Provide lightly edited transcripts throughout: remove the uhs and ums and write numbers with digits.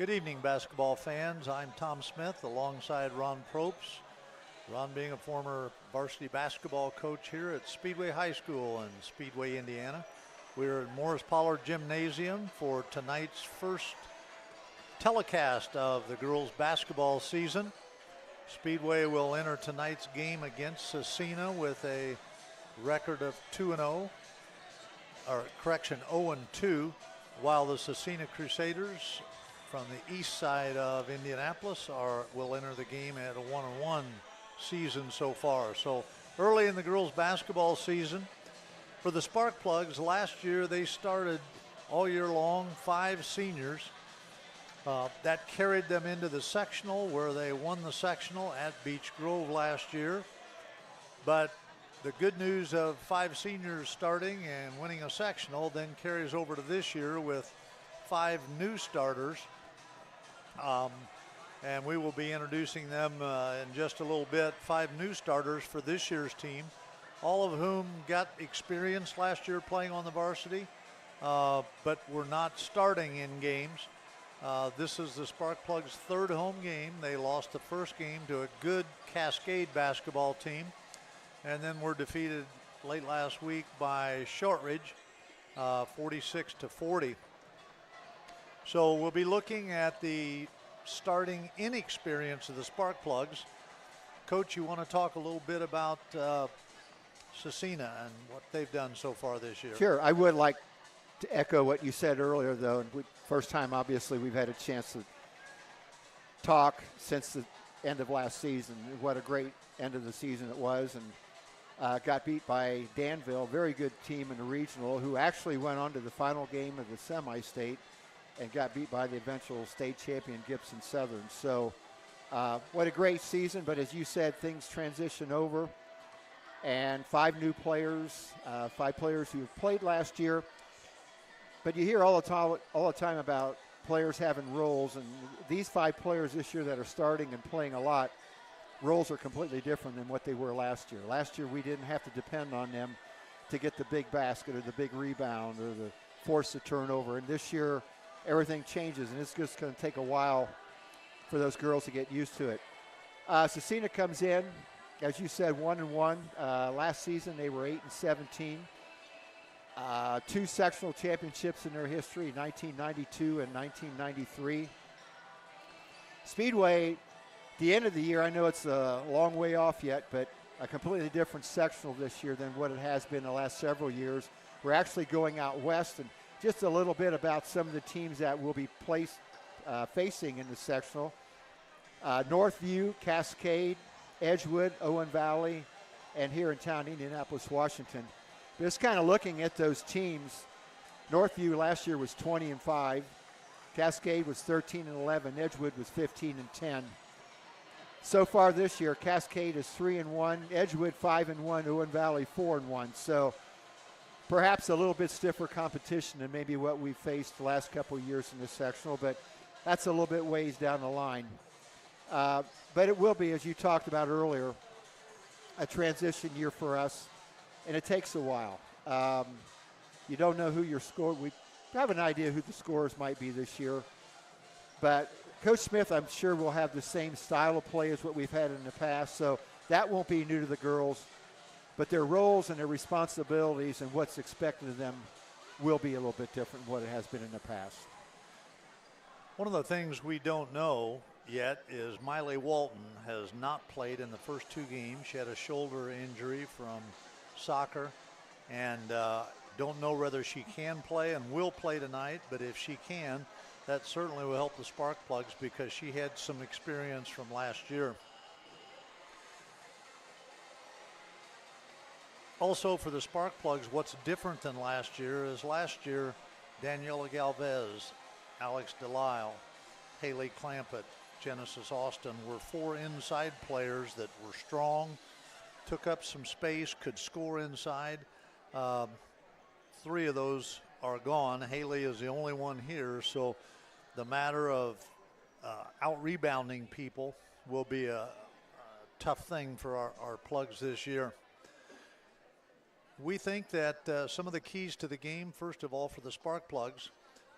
Good evening, basketball fans. I'm Tom Smith alongside Ron Probst. Ron being a former varsity basketball coach here at Speedway High School in Speedway, Indiana. We're at Morris Pollard Gymnasium for tonight's first telecast of the girls' basketball season. Speedway will enter tonight's game against Scecina with a record of 0-2, while the Scecina Crusaders from the east side of Indianapolis will enter the game at a 1-1 season so far. So early in the girls' basketball season. For the Sparkplugs, last year they started all year long, 5 seniors. That carried them into the sectional, where they won the sectional at Beech Grove last year. But the good news of 5 seniors starting and winning a sectional then carries over to this year with 5 new starters. And we will be introducing them in just a little bit. 5 new starters for this year's team, all of whom got experience last year playing on the varsity, but were not starting in games. This is the Sparkplugs' 3rd home game. They lost the first game to a good Cascade basketball team, and then were defeated late last week by Shortridge, 46-40. So we'll be looking at the starting inexperience of the Sparkplugs. Coach, you want to talk a little bit about Scecina and what they've done so far this year? Sure. I would like to echo what you said earlier, though. First time, obviously, we've had a chance to talk since the end of last season. What a great end of the season it was, and got beat by Danville, very good team in the regional, who actually went on to the final game of the semi-state and got beat by the eventual state champion Gibson Southern. So what a great season, but as you said, things transition over. And 5 new players, 5 players who have played last year. But you hear all the time about players having roles, and these 5 players this year that are starting and playing a lot, roles are completely different than what they were last year. Last year we didn't have to depend on them to get the big basket or the big rebound or the force the turnover. And this year everything changes, and it's just going to take a while for those girls to get used to it. Scecina comes in, as you said, 1-1. Last season they were 8-17. 2 sectional championships in their history, 1992 and 1993. Speedway, the end of the year, I know it's a long way off yet, but a completely different sectional this year than what it has been the last several years. We're actually going out west, and just a little bit about some of the teams that will be facing in the sectional. Northview, Cascade, Edgewood, Owen Valley, and here in town, Indianapolis, Washington. Just kind of looking at those teams, Northview last year was 20-5, Cascade was 13-11, Edgewood was 15-10. So far this year, Cascade is 3-1, Edgewood 5-1, Owen Valley 4-1. So perhaps a little bit stiffer competition than maybe what we've faced the last couple of years in this sectional, but that's a little bit ways down the line. But it will be, as you talked about earlier, a transition year for us, and it takes a while. You don't know who your score. We have an idea who the scorers might be this year, but Coach Smith, I'm sure, will have the same style of play as what we've had in the past, so that won't be new to the girls. But their roles and their responsibilities and what's expected of them will be a little bit different than what it has been in the past. One of the things we don't know yet is Miley Walton has not played in the first 2 games. She had a shoulder injury from soccer, and don't know whether she can play and will play tonight, but if she can, that certainly will help the Sparkplugs because she had some experience from last year. Also for the Sparkplugs, what's different than last year is last year, Daniela Galvez, Alex Delisle, Haley Clampett, Genesis Austin were 4 inside players that were strong, took up some space, could score inside. 3 of those are gone. Haley is the only one here, so the matter of out-rebounding people will be a tough thing for our plugs this year. We think that some of the keys to the game, first of all, for the Sparkplugs,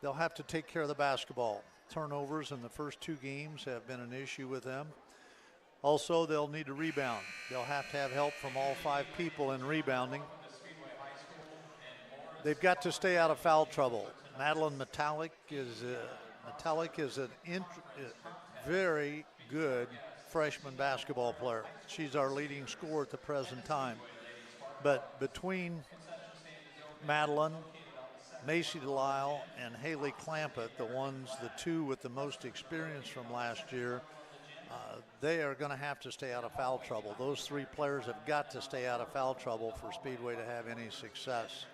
they'll have to take care of the basketball. Turnovers in the first 2 games have been an issue with them. Also, they'll need to rebound. They'll have to have help from all 5 people in rebounding. They've got to stay out of foul trouble. Madeline Metallic is a very good freshman basketball player. She's our leading scorer at the present time. But between Madeline, Macy Delisle, and Haley Clampett, the 2 with the most experience from last year, they are going to have to stay out of foul trouble. Those 3 players have got to stay out of foul trouble for Speedway to have any success.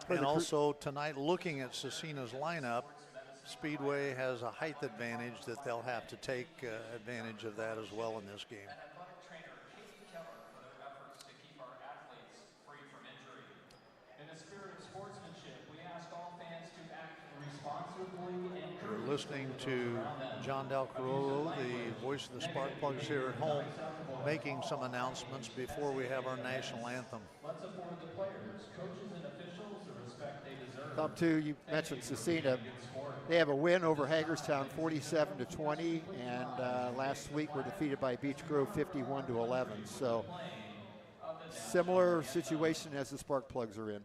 And also tonight, looking at Scecina's lineup, Speedway has a height advantage that they'll have to take advantage of that as well in this game. We're listening to John Del Cororo, the voice of the Spark Plugs here at home, making some announcements before we have our national anthem. Tom, too, you mentioned Scecina. They have a win over Hagerstown 47-20, and last week were defeated by Beech Grove 51-11. So similar situation as the Spark Plugs are in.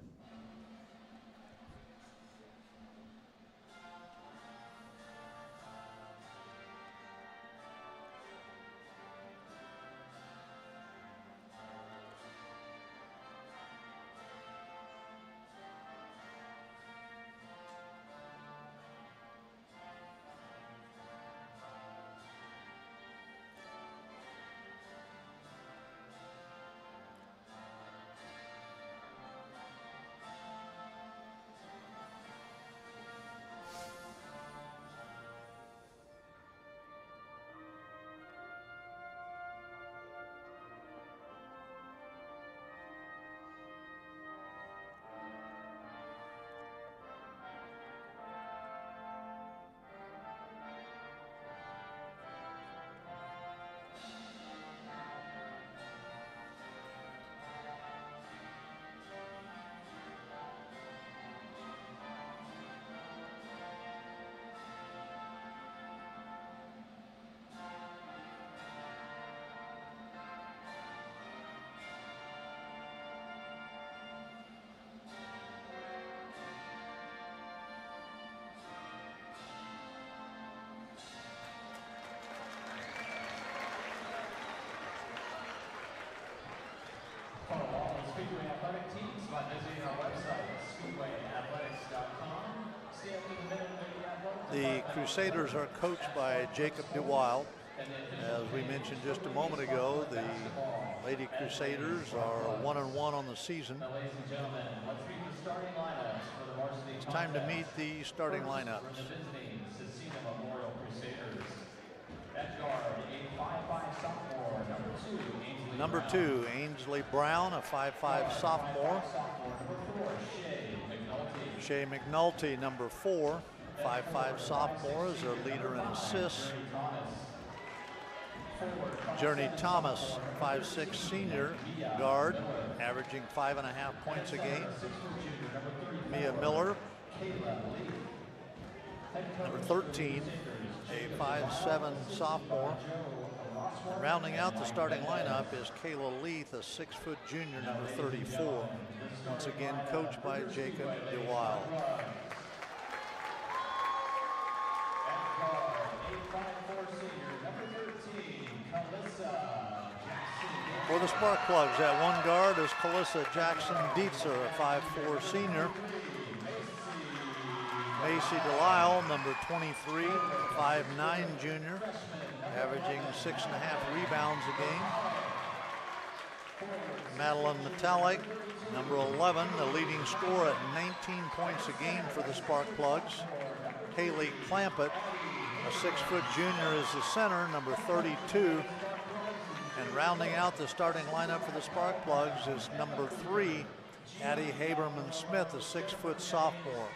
Speedway Athletic teams by visiting our website, speedwayathletics.com. The Crusaders are coached by Jacob DeWild. As we mentioned just a moment ago, the Lady Crusaders are 1-1 on the season. It's time to meet the starting lineups. Scecina Memorial Crusaders. At guard, a 5'5" sophomore, Number 2, Ainsley Brown, a 5'5" sophomore. Shay McNulty, number 4, 5'5" sophomore, is their leader in assists. Journey Thomas, 5'6" senior guard, averaging 5.5 points a game. Mia Miller, number 13, a 5'7" sophomore. And rounding out the starting lineup is Kayla Leith, a 6-foot junior, number 34. Once again, coached by Jacob DeWild. For the Spark Plugs, at one guard is Calissa Jackson Dietzer, a 5'4" senior. Macy Delisle, number 23, 5'9" junior, averaging 6.5 rebounds a game. Madeline Metallic, number 11, the leading scorer at 19 points a game for the Spark Plugs. Haley Clampett, a 6-foot junior, is the center, number 32. And rounding out the starting lineup for the Spark Plugs is number 3, Addie Haberman-Smith, a 6-foot sophomore.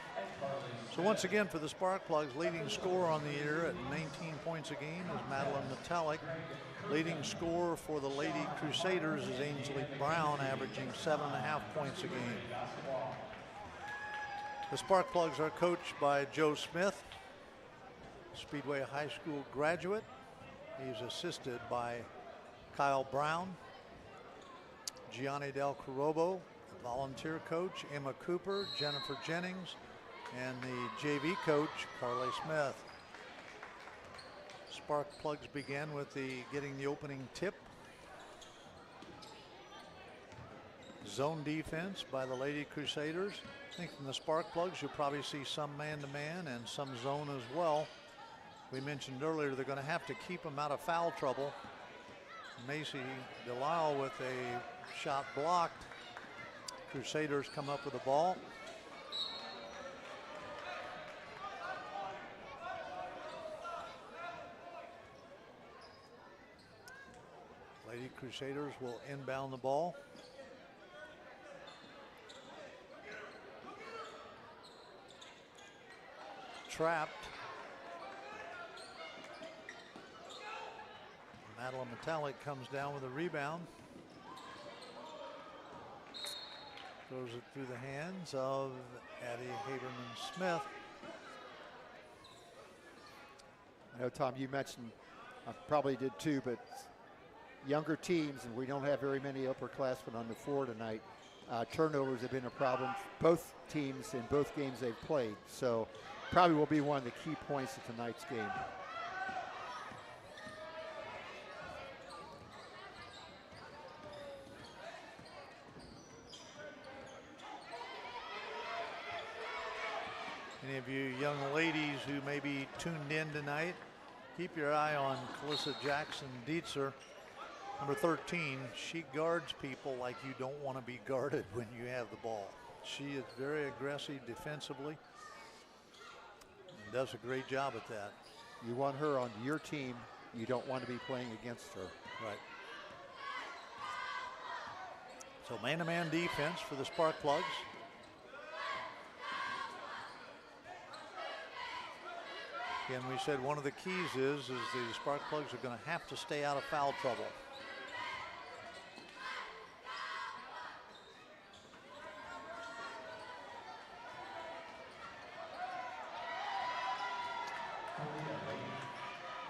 So once again, for the Spark Plugs, leading scorer on the year at 19 points a game is Madeline Metallic. Leading scorer for the Lady Crusaders is Ainsley Brown, averaging 7.5 points a game. The Spark Plugs are coached by Joe Smith, Speedway High School graduate. He's assisted by Kyle Brown, Gianni Del Corobo, volunteer coach, Emma Cooper, Jennifer Jennings, and the JV coach, Carly Smith. Spark Plugs began with getting the opening tip. Zone defense by the Lady Crusaders. I think from the Spark Plugs you'll probably see some man-to-man and some zone as well. We mentioned earlier they're going to have to keep them out of foul trouble. Macy Delisle with a shot blocked. Crusaders come up with the ball. Lady Crusaders will inbound the ball. Trapped. Madeline Metallic comes down with a rebound. Throws it through the hands of Addie Haberman-Smith. I know, Tom, you mentioned, I probably did too, but younger teams, and we don't have very many upperclassmen on the floor tonight. Turnovers have been a problem for both teams in both games they've played. So probably will be one of the key points of tonight's game. Any of you young ladies who may be tuned in tonight, keep your eye on Calissa Jackson Dietzer, number 13. She guards people like you don't want to be guarded when you have the ball. She is very aggressive defensively and does a great job at that. You want her on your team. You don't want to be playing against her. Right. So man-to-man defense for the Spark Plugs. Again, we said one of the keys is the Spark Plugs are going to have to stay out of foul trouble.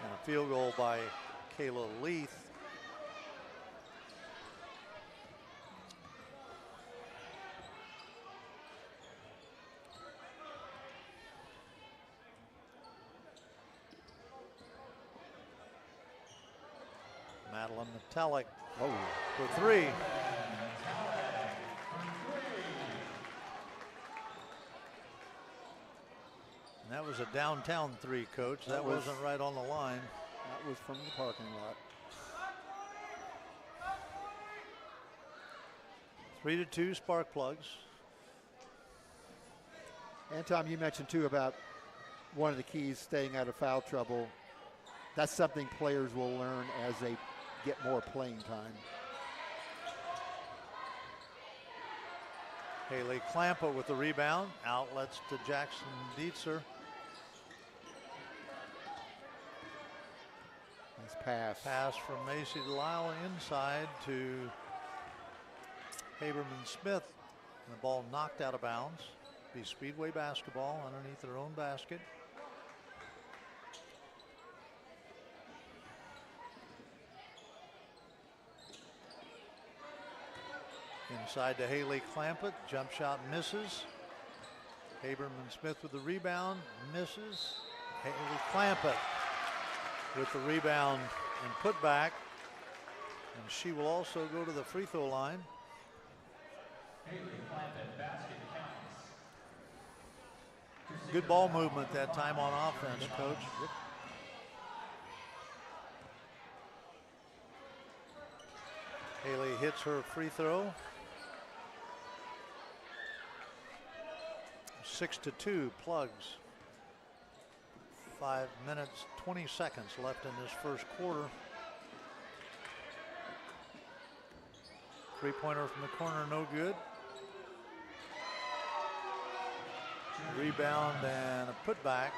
And a field goal by Kayla Leith. Madeline Metallic for three. And that was a downtown three, Coach. That wasn't right on the line. That was from the parking lot. 3-2 Spark Plugs. And Tom, you mentioned too about one of the keys, staying out of foul trouble. That's something players will learn as they get more playing time. Haley Klampa with the rebound. Outlets to Jackson Dietzer. Nice pass. Pass from Macy Delisle inside to Haberman-Smith. And the ball knocked out of bounds. Be Speedway basketball underneath their own basket. Inside to Haley Clampett, jump shot misses. Haberman-Smith with the rebound, misses. Haley Clampett with the rebound and put back. And she will also go to the free throw line. Haley Clampett, basket counts. Good ball movement that time on offense, Coach. Haley hits her free throw. 6-2 Plugs. 5 minutes, 20 seconds left in this first quarter. Three-pointer from the corner, no good. Rebound and a putback.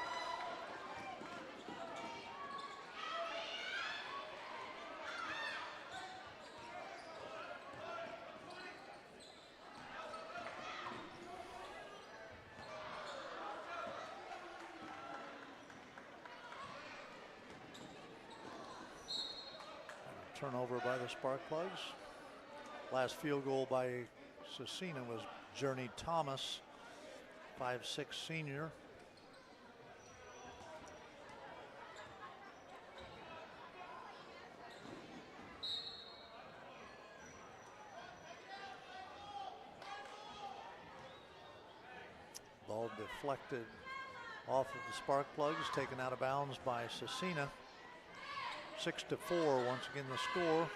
Turnover by the Sparkplugs. Last field goal by Scecina was Journey Thomas, 5'6" senior. Ball deflected off of the Sparkplugs, taken out of bounds by Scecina. 6-4, once again the score.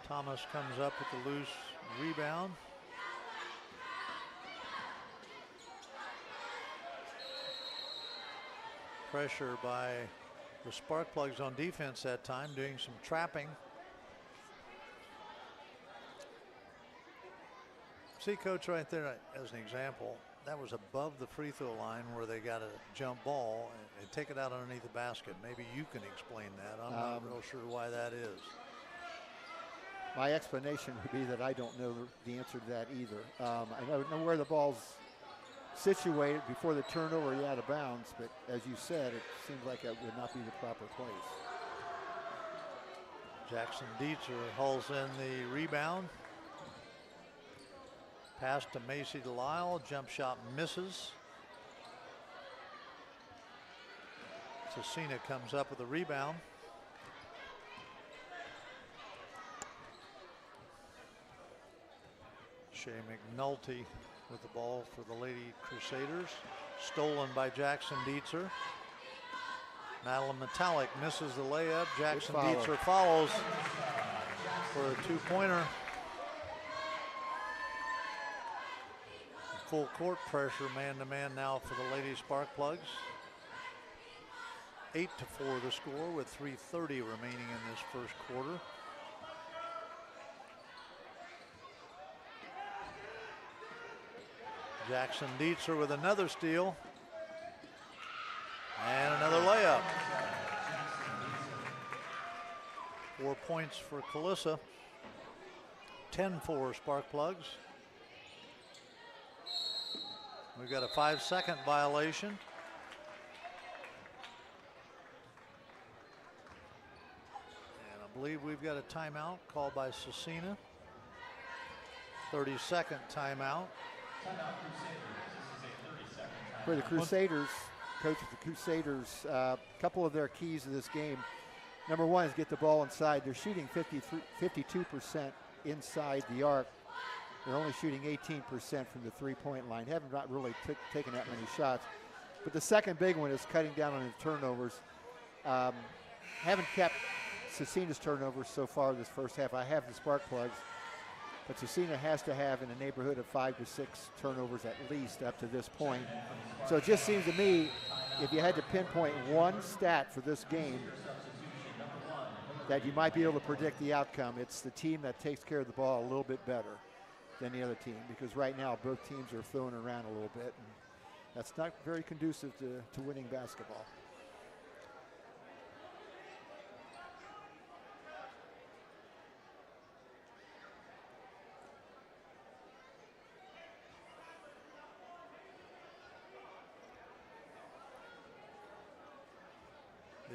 Thomas comes up with the loose rebound. Pressure by the Sparkplugs on defense that time, doing some trapping. See, Coach, right there as an example, that was above the free throw line where they got a jump ball and take it out underneath the basket. Maybe you can explain that. I'm not real sure why that is. My explanation would be that I don't know the answer to that either. I don't know where the ball's situated before the turnover, out of bounds, but as you said, it seems like it would not be the proper place. Jackson Dietzer hauls in the rebound. Pass to Macy Delisle, jump shot misses. Scecina comes up with a rebound. Shea McNulty with the ball for the Lady Crusaders. Stolen by Jackson Dietzer. Madeline Metallic misses the layup. Jackson Dietzer follows for a two-pointer. Full court pressure, man-to-man now for the Lady Sparkplugs. 8-4 the score with 3:30 remaining in this first quarter. Jackson Dietzer with another steal. And another layup. 4 points for Calissa. 10-4 Sparkplugs. We've got a 5-second violation. And I believe we've got a timeout called by Scecina. 30-second timeout. For the Crusaders, coach of the Crusaders, a couple of their keys to this game. Number one is get the ball inside. They're shooting 52% inside the arc. They're only shooting 18% from the three-point line. Haven't not really taken that many shots. But the second big one is cutting down on the turnovers. Haven't kept Scecina's turnovers so far this first half. I have the Sparkplugs. But Scecina has to have in the neighborhood of 5 to 6 turnovers at least up to this point. So it just seems to me, if you had to pinpoint one stat for this game that you might be able to predict the outcome, it's the team that takes care of the ball a little bit better than the other team, because right now both teams are throwing around a little bit, and that's not very conducive to winning basketball.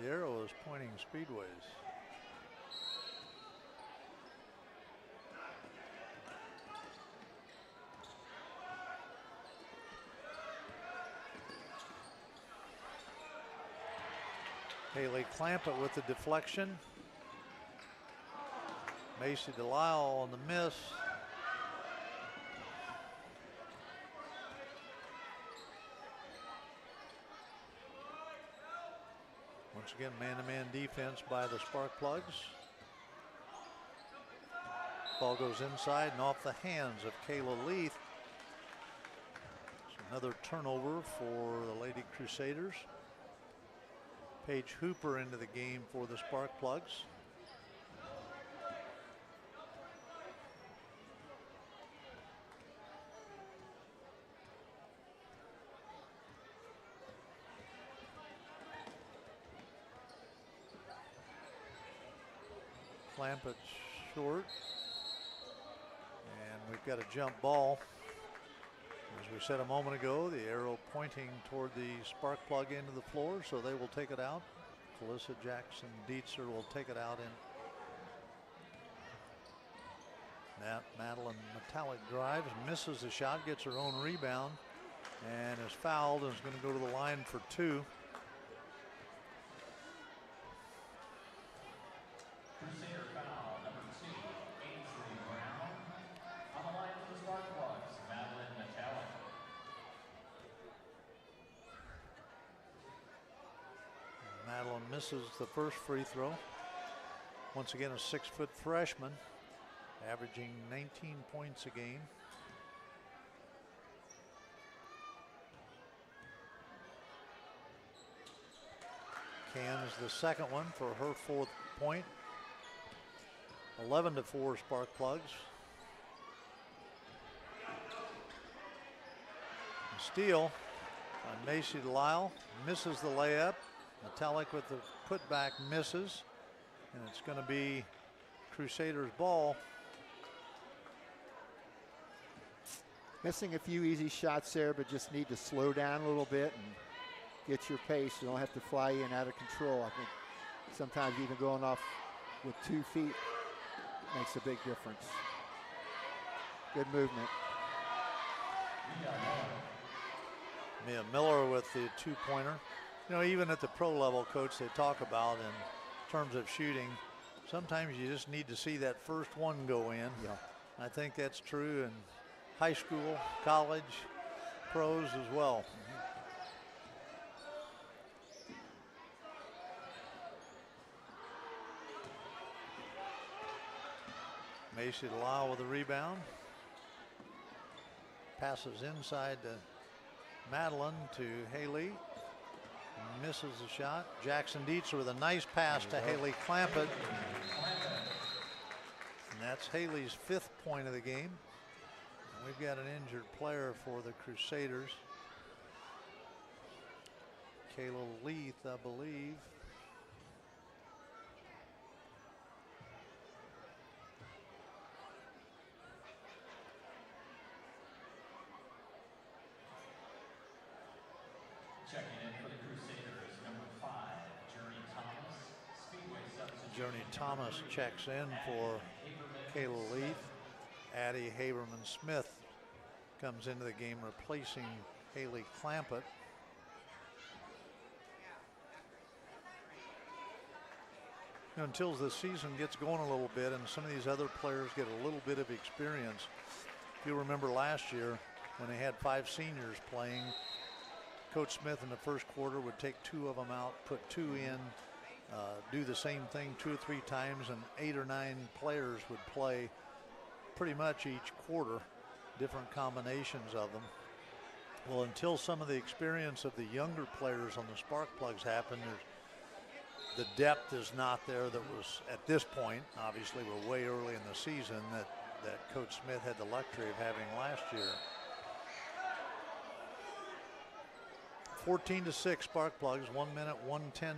The arrow is pointing Speedways. Haley Clampett with the deflection. Macy Delisle on the miss. Once again, man-to-man defense by the Sparkplugs. Ball goes inside and off the hands of Kayla Leith. So another turnover for the Lady Crusaders. Paige Hooper into the game for the Sparkplugs. Clampett short. And we've got a jump ball. As As we said a moment ago, the arrow pointing toward the spark plug end of the floor, so they will take it out. Calissa Jackson Dietzer will take it out in. Madeline Metallic drives, misses the shot, gets her own rebound, and is fouled and is going to go to the line for 2. Crusader foul number 2, Ainsley Brown. On the line for the Spark Plugs, Madeline Metallic. Madeline misses the first free throw. Once again, a 6-foot freshman, averaging 19 points a game. Cans the second one for her 4th point. 11-4 Spark Plugs. A steal by Macy Lyle, misses the layup. Metallic with the putback misses, and it's going to be Crusaders ball. Missing a few easy shots there, but just need to slow down a little bit and get your pace. You don't have to fly in out of control. I think sometimes even going off with 2 feet makes a big difference. Good movement. Mia Miller with the 2-pointer. You know, even at the pro level, coach, they talk about in terms of shooting, sometimes you just need to see that first one go in. Yeah. I think that's true in high school, college, pros as well. Macy Lyle with a rebound. Passes inside to Madeline to Haley. Misses the shot. Jackson Dietzer with a nice pass to Haley Clampett. And that's Haley's 5th point of the game. And we've got an injured player for the Crusaders. Kayla Leith, I believe. Checking in for the Crusaders, number 5, Journey Thomas. Speedway substitute. Journey Thomas checks in for Kayla Leith. Addie Haberman-Smith comes into the game replacing Haley Clampett. You know, until the season gets going a little bit and some of these other players get a little bit of experience. If you remember last year when they had 5 seniors playing, Coach Smith in the first quarter would take 2 of them out, put 2 in, do the same thing 2 or 3 times, and 8 or 9 players would play pretty much each quarter, different combinations of them. Well, until some of the experience of the younger players on the spark plugs happen, the depth is not there that was at this point. Obviously, we're way early in the season that Coach Smith had the luxury of having last year. 14-6 spark plugs, 1 minute 10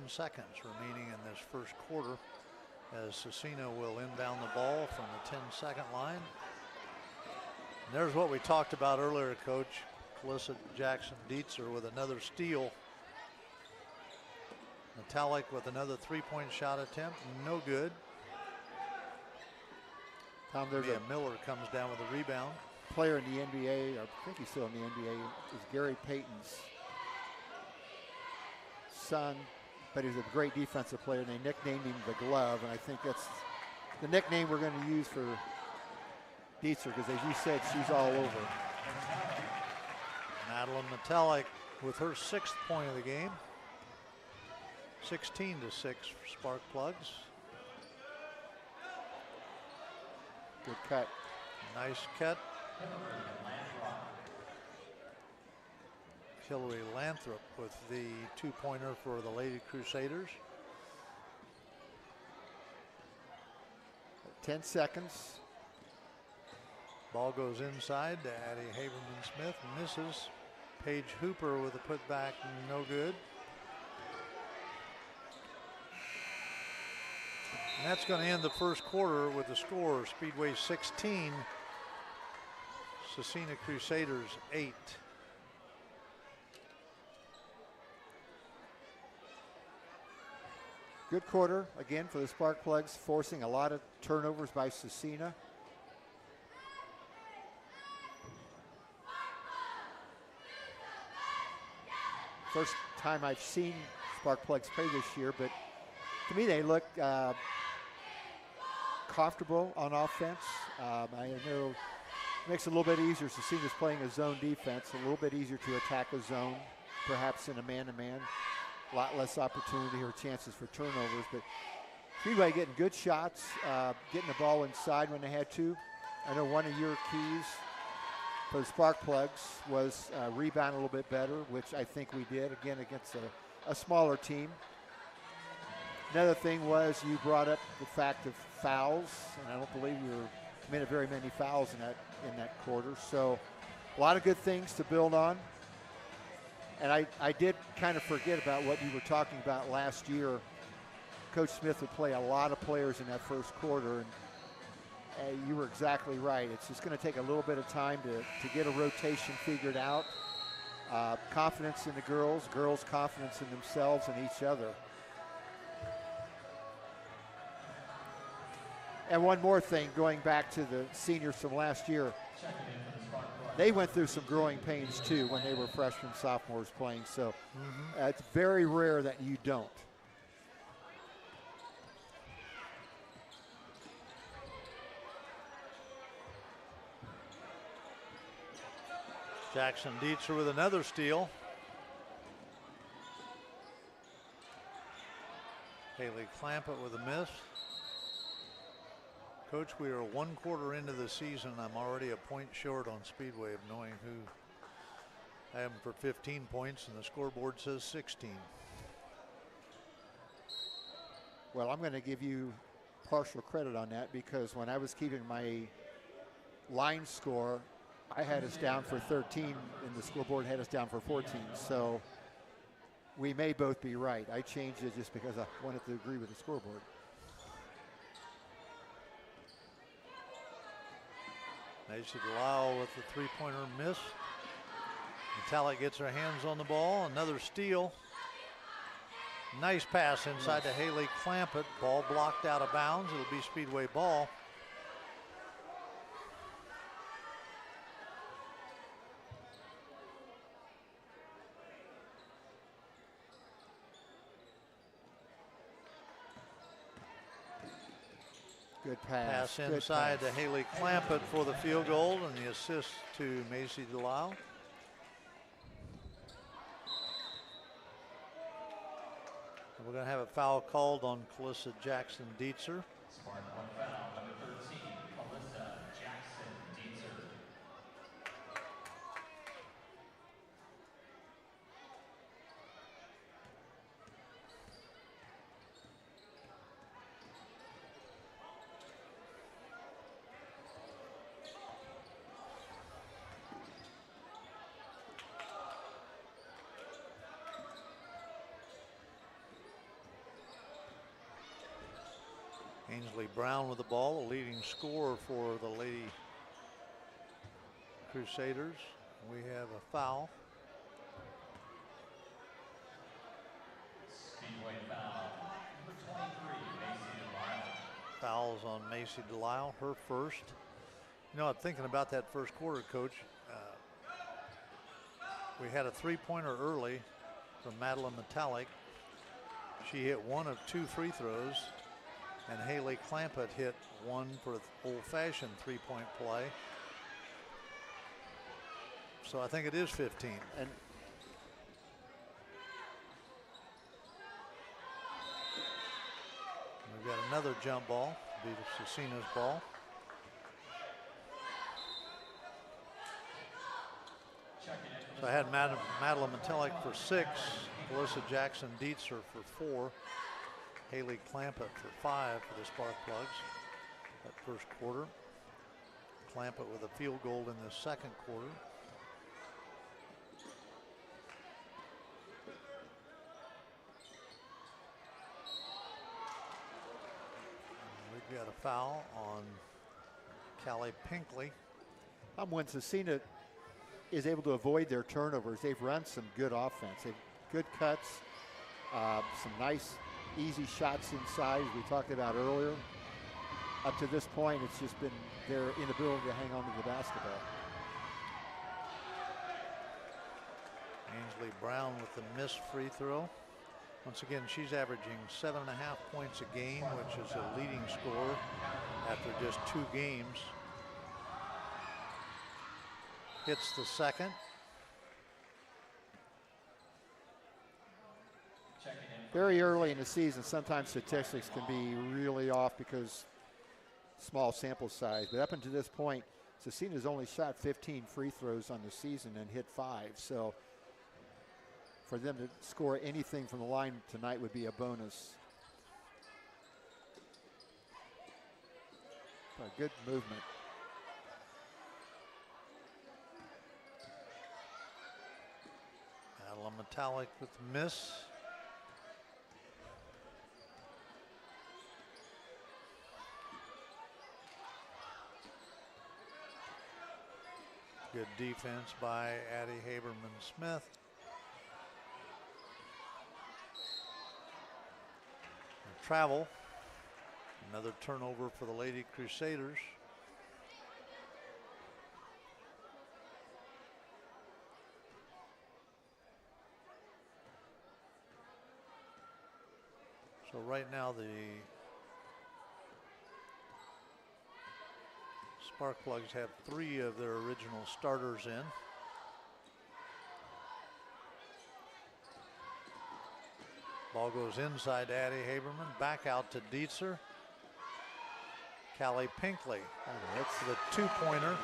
seconds remaining in this first quarter, as Scecina will inbound the ball from the 10-second line. And there's what we talked about earlier, Coach. Calissa Jackson Dietzer with another steal. Metallic with another 3-point shot attempt, no good. Tom, there's Mia Miller comes down with a rebound. Player in the NBA, I think he's still in the NBA, is Gary Payton's son, but he's a great defensive player, and they nicknamed him the Glove, and I think that's the nickname we're going to use for Dietzer, because as you said, she's all over. Madeline Metallic with her 6th point of the game. 16-6 spark plugs. Good cut. Nice cut. Hillary Lathrop with the 2-pointer for the Lady Crusaders. 10 seconds. Ball goes inside to Addie Haberman-Smith, misses. Paige Hooper with a putback, no good. And that's going to end the first quarter with the score Speedway 16, Scecina Crusaders 8. Good quarter again for the Sparkplugs, forcing a lot of turnovers by Scecina. First time I've seen Sparkplugs play this year, but to me they look comfortable on offense. I know it makes it a little bit easier. Scecina's playing a zone defense, a little bit easier to attack a zone, perhaps in a man-to-man. A lot less opportunity or chances for turnovers, but Speedway getting good shots, getting the ball inside when they had to. I know one of your keys for the Sparkplugs was rebound a little bit better, which I think we did, again, against a smaller team. Another thing was you brought up the fact of fouls, and I don't believe you committed very many fouls in that quarter. So a lot of good things to build on. And I did kind of forget about what you were talking about last year. Coach Smith would play a lot of players in that first quarter, and you were exactly right. It's just going to take a little bit of time to get a rotation figured out. Confidence in the girls confidence in themselves and each other. And one more thing, going back to the seniors from last year, they went through some growing pains too when they were freshmen, sophomores playing. So it's very rare that you don't. Jackson Dietzer with another steal. Haley Clampett with a miss. Coach, we are 1 quarter into the season. I'm already a point short on Speedway of knowing who I am for 15 points, and the scoreboard says 16. Well, I'm going to give you partial credit on that, because when I was keeping my line score, I had us down for 13, and the scoreboard had us down for 14. So we may both be right. I changed it just because I wanted to agree with the scoreboard. Macy Delisle with the three-pointer miss. Metallic gets her hands on the ball. Another steal. Nice pass inside to Haley Clampett. Ball blocked out of bounds. It'll be Speedway ball. Good pass. Pass inside to Haley Clampett for the field goal, and the assist to Macy Delisle. We're going to have a foul called on Calissa Jackson Dietzer. Smart one foul, number 13, Calissa Jackson Dietzer. Ainsley Brown with the ball, a leading scorer for the Lady Crusaders. We have a foul. Speedway foul, number 23, Macy Delisle. Fouls on Macy Delisle, her first. You know, I'm thinking about that first quarter, Coach. We had a three-pointer early from Madeline Metallic. She hit one of 2 free throws, and Haley Clampett hit one for old-fashioned three-point play. So I think it is 15. And we've got another jump ball, be Scecina's ball. So I had Madeline Metallic for 6, Calissa Jackson Dietzer for 4, Haley Clampett for 5 for the Sparkplugs that first quarter. Clampett with a field goal in the second quarter. And we've got a foul on Callie Pinkley. When Scecina is able to avoid their turnovers, they've run some good offense. They've good cuts, some nice, easy shots inside, as we talked about earlier. Up to this point, it's just been their inability to hang on to the basketball. Ainsley Brown with the missed free throw. Once again, she's averaging 7.5 points a game, which is a leading scorer after just 2 games. Hits the second. Very early in the season, sometimes statistics can be really off because small sample size. But up until this point, Scecina's only shot 15 free throws on the season and hit 5. So for them to score anything from the line tonight would be a bonus. But good movement. Madeline Metallic with the miss. Good defense by Addie Haberman-Smith. Travel. Another turnover for the Lady Crusaders. So right now the Sparkplugs have 3 of their original starters in. Ball goes inside to Addie Haberman, back out to Dietzer. Callie Pinkley, that's the 2-pointer.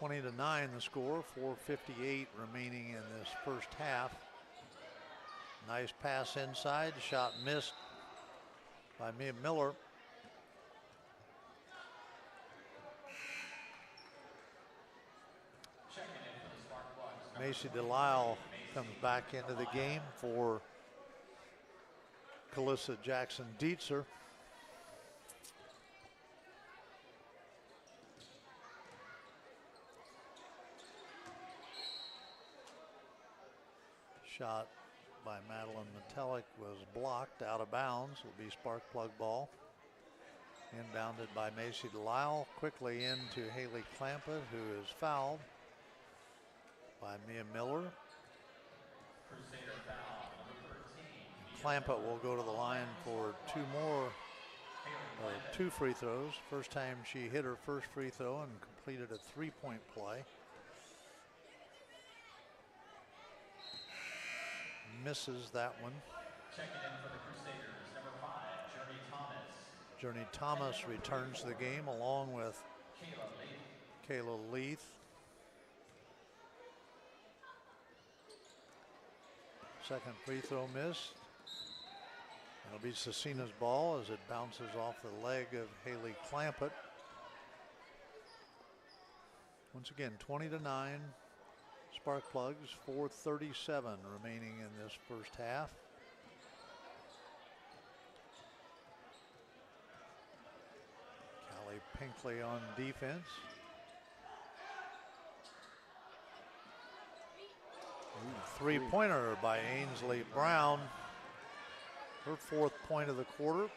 (20-9) the score, 4:58 remaining in this first half. Nice pass inside, shot missed by Mia Miller. Macy Delisle comes back into the game for Calissa Jackson Dietzer. Shot by Madeline Metallic was blocked out of bounds. It'll be Sparkplug ball. Inbounded by Macy Delisle. Quickly into Haley Clampett, who is fouled by Mia Miller. Clampett will go to the line for 2 free throws. First time she hit her first free throw and completed a 3-point play. Misses that one. Checking in for the Crusaders, number 5, Journey Thomas. Journey Thomas returns to the game along with Kayla Leith. Second free throw missed. It'll be Scecina's ball as it bounces off the leg of Haley Clampett. Once again, 20-9. Sparkplugs, 4:37 remaining in this first half. Callie Pinkley on defense. Three-pointer by Ainsley Brown. Her 4th point of the quarter.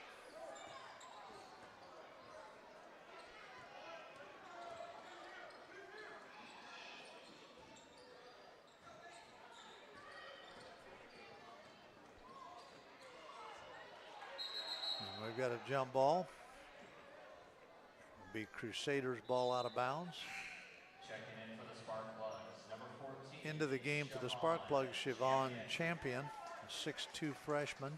And we've got a jump ball. It'll be Crusaders ball out of bounds. Checking in for the Sparkplugs, number 14. Into the game for the Sparkplugs, Siobhan Champion, a 6'2" freshman.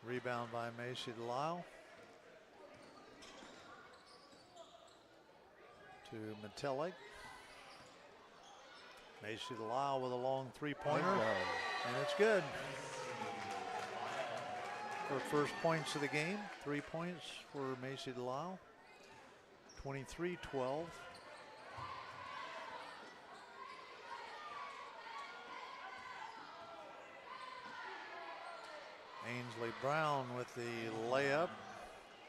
Rebound by Macy Delisle. To Metallic. Macy Delisle with a long three-pointer, Bingo. and it's good. Her first points of the game, 3 points for Macy Delisle, 23-12. Ainsley Brown with the layup,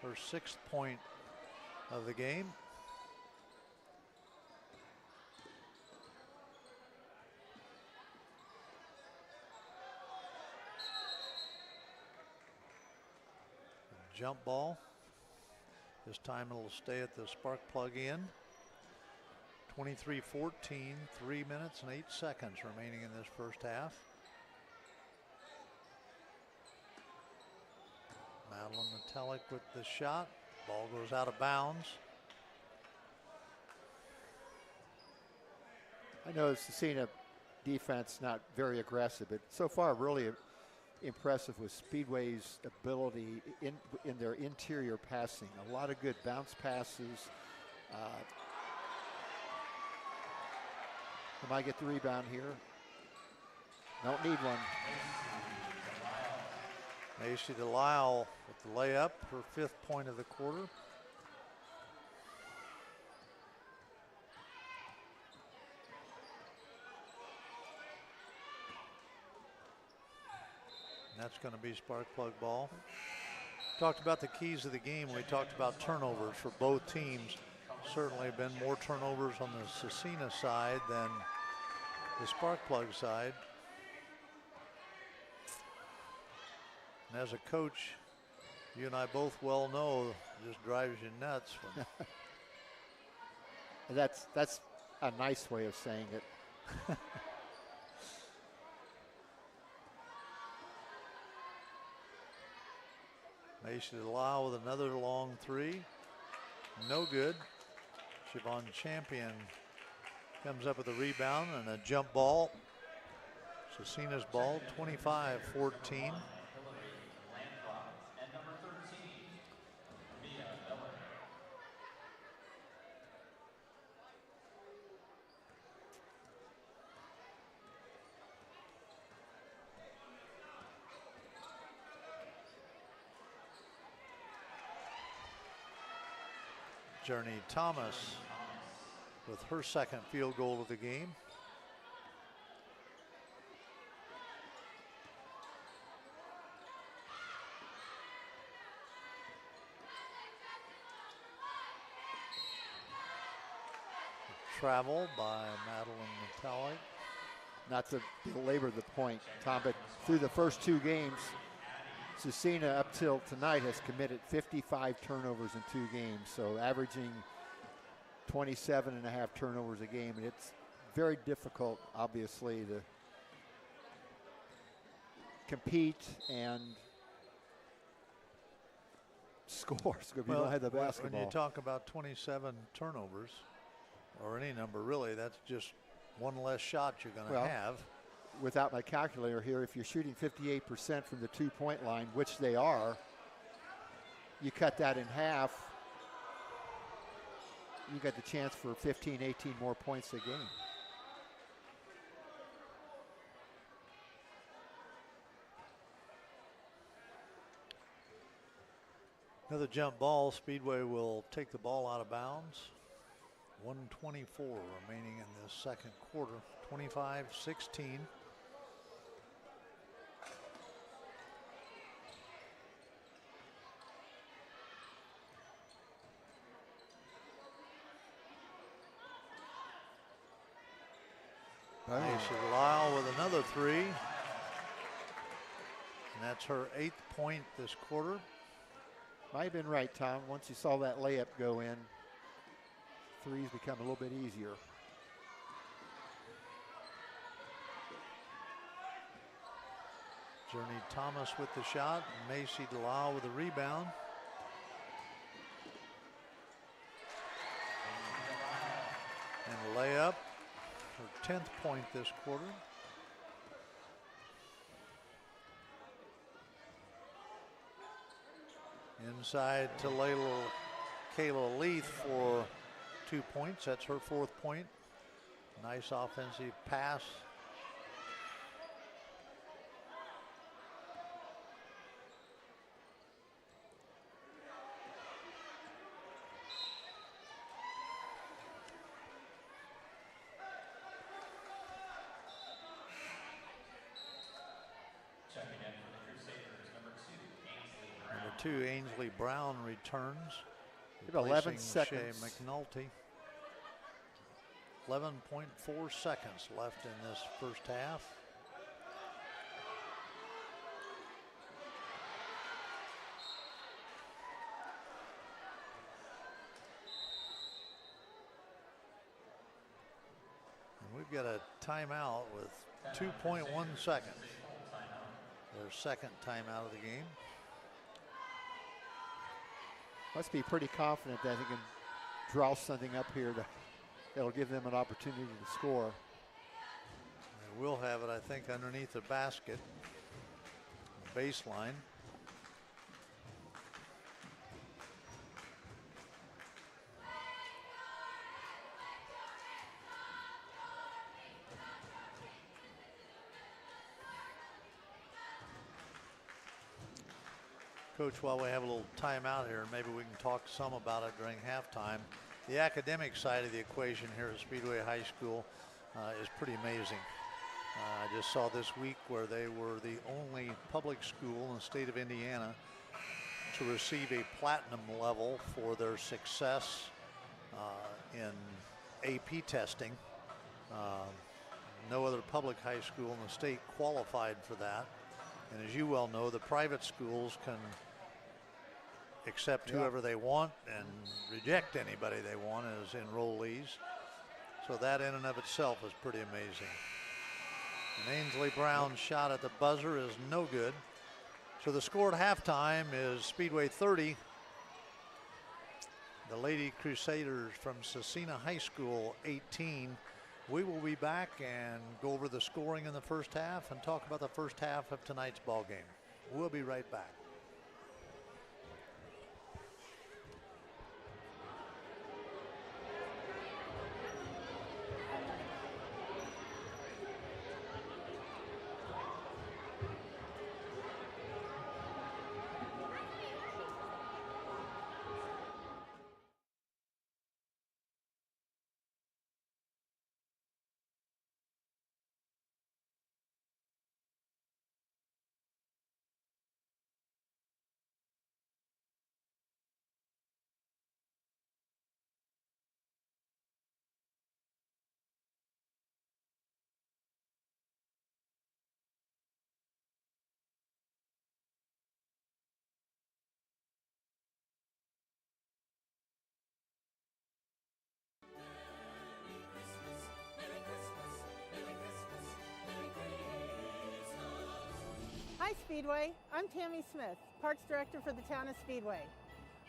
her 6th point of the game. Jump ball. This time it'll stay at the spark plug in. 23-14, 3 minutes and 8 seconds remaining in this first half. Madeline Metallic with the shot. Ball goes out of bounds. I know Scecina defense not very aggressive, but so far really impressive with Speedway's ability in their interior passing. A lot of good bounce passes. They might get the rebound here. Don't need one. Macy Delisle with the layup, her 5th point of the quarter. And that's going to be spark plug ball. Talked about the keys of the game. We talked about turnovers for both teams. Certainly been more turnovers on the Scecina side than the spark plug side. And as a coach, you and I both well know it just drives you nuts. That's a nice way of saying it. Macy Delisle with another long three. No good. Siobhan Champion comes up with a rebound and a jump ball. Scecina's ball, 25-14. Journey Thomas with her 2nd field goal of the game. Travel by Madeline Metallic. Not to belabor the point, Tom, but through the first 2 games, Scecina up till tonight has committed 55 turnovers in 2 games, so averaging 27.5 turnovers a game, and it's very difficult, obviously, to compete and score. So if you don't have the basketball. When you talk about 27 turnovers, or any number really, that's just one less shot you're going to have. Without my calculator here, if you're shooting 58% from the 2-point line, which they are, you cut that in half, you got the chance for 15, 18 more points a game. Another jump ball. Speedway will take the ball out of bounds. 1:24 remaining in the 2nd quarter. 25-16. Macy Delisle with another 3. And that's her 8th point this quarter. Might have been right, Tom. Once you saw that layup go in, threes become a little bit easier. Journey Thomas with the shot. Macy Delisle with the rebound. And a layup. Her 10th point this quarter. Inside to Kayla Leith for 2 points. That's her 4th point Nice offensive pass. Checking in for the Crusaders, number 2, Ainsley Brown. Number 2, Ainsley Brown returns. We have 11 replacing Shea seconds. McNulty. 11.4 seconds left in this first half. And we've got a timeout with 2.1 seconds. Their second timeout of the game. Must be pretty confident that they can draw something up here that'll give them an opportunity to score. They will have it, I think, underneath the basket. Baseline. Coach, while we have a little timeout here, maybe we can talk some about it during halftime. The academic side of the equation here at Speedway High School is pretty amazing. I just saw this week where they were the only public school in the state of Indiana to receive a platinum level for their success in AP testing. No other public high school in the state qualified for that. And as you well know, the private schools can accept whoever they want and reject anybody they want as enrollees. So that in and of itself is pretty amazing. And Ainsley Brown's shot at the buzzer is no good. So the score at halftime is Speedway 30. The Lady Crusaders from Scecina High School 18. We will be back and go over the scoring in the first half and talk about the first half of tonight's ball game. We'll be right back. Hi Speedway, I'm Tammy Smith, Parks Director for the town of Speedway.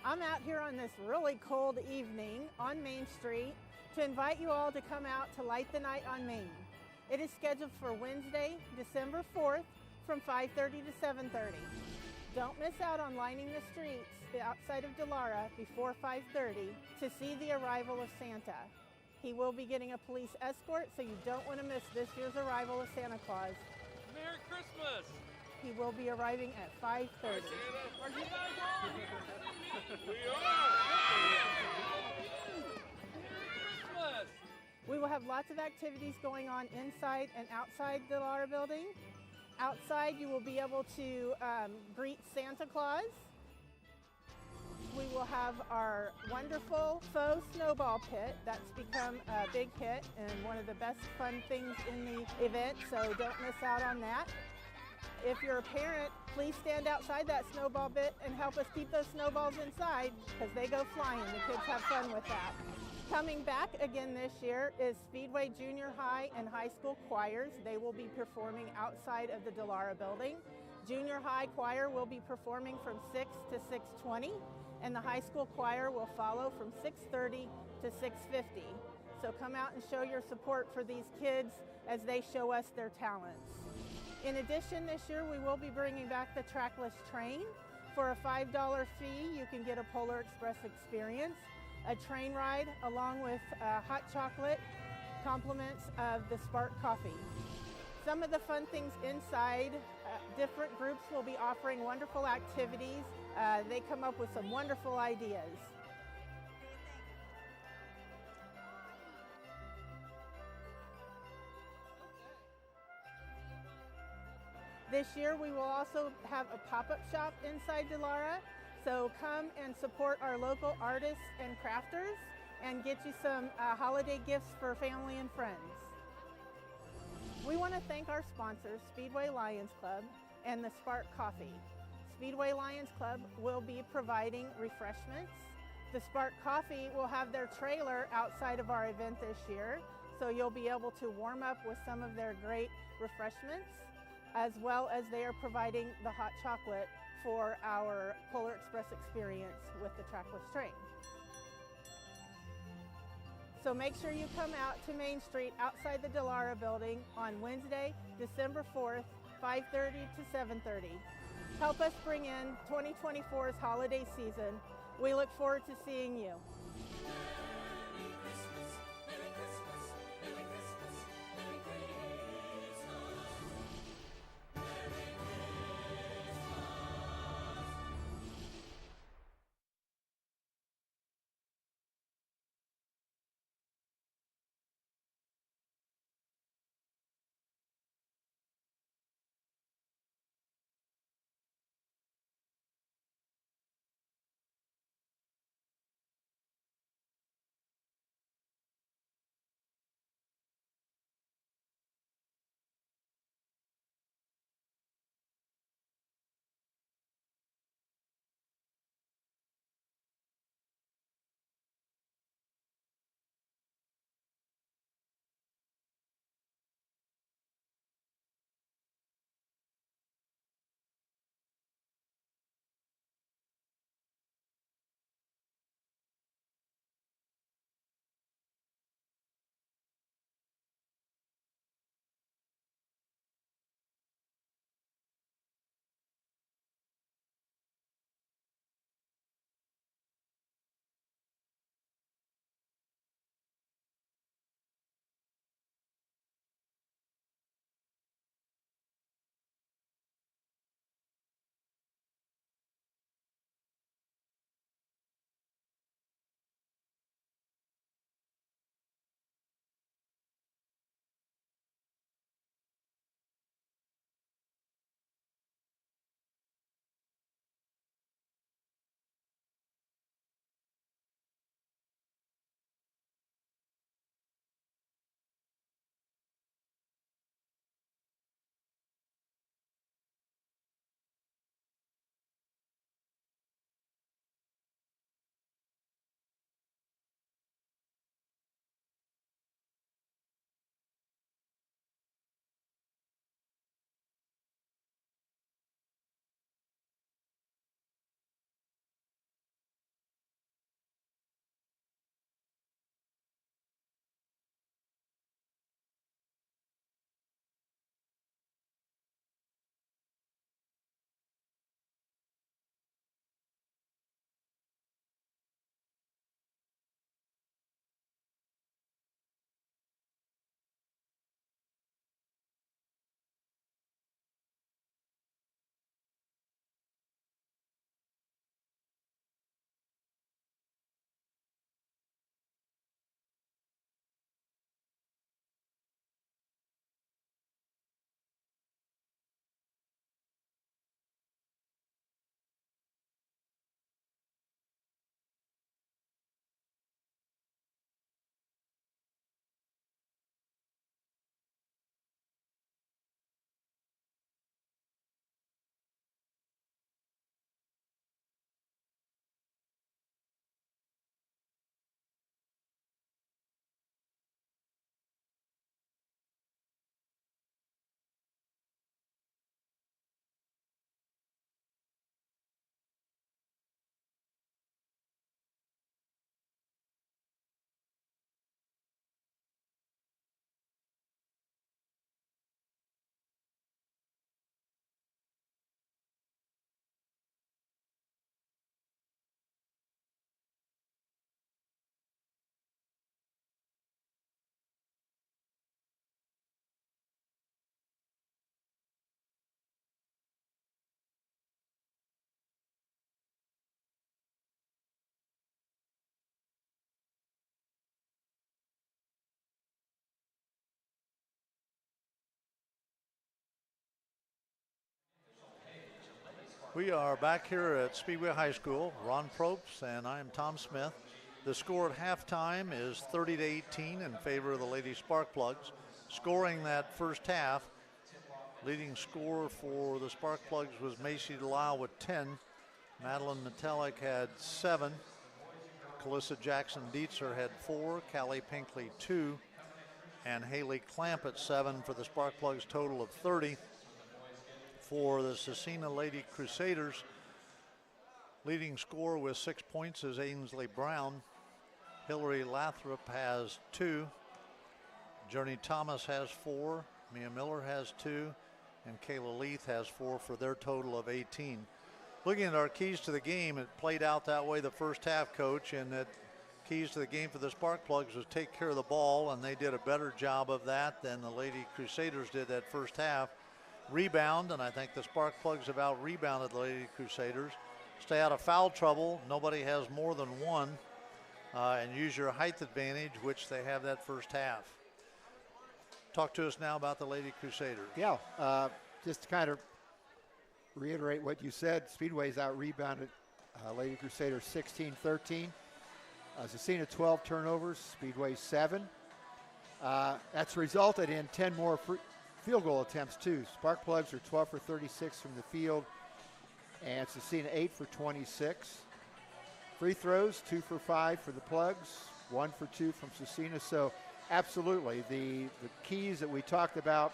I'm out here on this really cold evening on Main Street to invite you all to come out to light the night on Main. It is scheduled for Wednesday, December 4th from 5:30 to 7:30. Don't miss out on lining the streets outside of Delara before 5:30 to see the arrival of Santa. He will be getting a police escort, so you don't want to miss this year's arrival of Santa Claus. Merry Christmas! He will be arriving at 5:30. Are you guys all here? We are! Christmas! We will have lots of activities going on inside and outside the Delara building. Outside, you will be able to greet Santa Claus. We will have our wonderful faux snowball pit. That's become a big hit and one of the best fun things in the event, so don't miss out on that. If you're a parent, please stand outside that snowball pit and help us keep those snowballs inside because they go flying. The kids have fun with that. Coming back again this year is Speedway Junior High and High School choirs. They will be performing outside of the Delara building. Junior High choir will be performing from 6 to 6:20, and the high school choir will follow from 6:30 to 6:50. So come out and show your support for these kids as they show us their talents. In addition, this year we will be bringing back the trackless train. For a $5 fee, you can get a Polar Express experience, a train ride along with hot chocolate compliments of the Spark Coffee. Some of the fun things inside, different groups will be offering wonderful activities. They come up with some wonderful ideas. This year we will also have a pop-up shop inside Delara, so come and support our local artists and crafters and get you some holiday gifts for family and friends. We want to thank our sponsors, Speedway Lions Club and the Spark Coffee. Speedway Lions Club will be providing refreshments. The Spark Coffee will have their trailer outside of our event this year, so you'll be able to warm up with some of their great refreshments, as well as they are providing the hot chocolate for our Polar Express experience with the trackless train. So make sure you come out to Main Street outside the Delara building on Wednesday, December 4th, 5:30 to 7:30. Help us bring in 2024's holiday season. We look forward to seeing you. We are back here at Speedway High School. Ron Probst and I am Tom Smith. The score at halftime is 30-18 in favor of the Lady Sparkplugs. Scoring that first half, leading scorer for the Sparkplugs was Macy Delisle with 10. Madeline Metallic had 7. Calissa Jackson Dietzer had 4. Callie Pinkley 2. And Haley Clamp at 7 for the Sparkplugs, total of 30. For the Scecina Lady Crusaders, leading scorer with 6 points is Ainsley Brown. Hillary Lathrop has 2. Journey Thomas has 4. Mia Miller has 2. And Kayla Leith has 4 for their total of 18. Looking at our keys to the game, it played out that way the first half, Coach, and that keys to the game for the Sparkplugs was take care of the ball, and they did a better job of that than the Lady Crusaders did that first half. Rebound, and I think the Sparkplugs have out-rebounded the Lady Crusaders. Stay out of foul trouble. Nobody has more than 1. And use your height advantage, which they have that first half. Talk to us now about the Lady Crusaders. Yeah, just to kind of reiterate what you said, Speedway's out-rebounded Lady Crusaders 16-13. Scecina 12 turnovers, Speedway 7. That's resulted in 10 more field goal attempts too. Sparkplugs are 12 for 36 from the field, and Scecina 8 for 26. Free throws, 2 for 5 for the Plugs, 1 for 2 from Scecina. So absolutely, the keys that we talked about,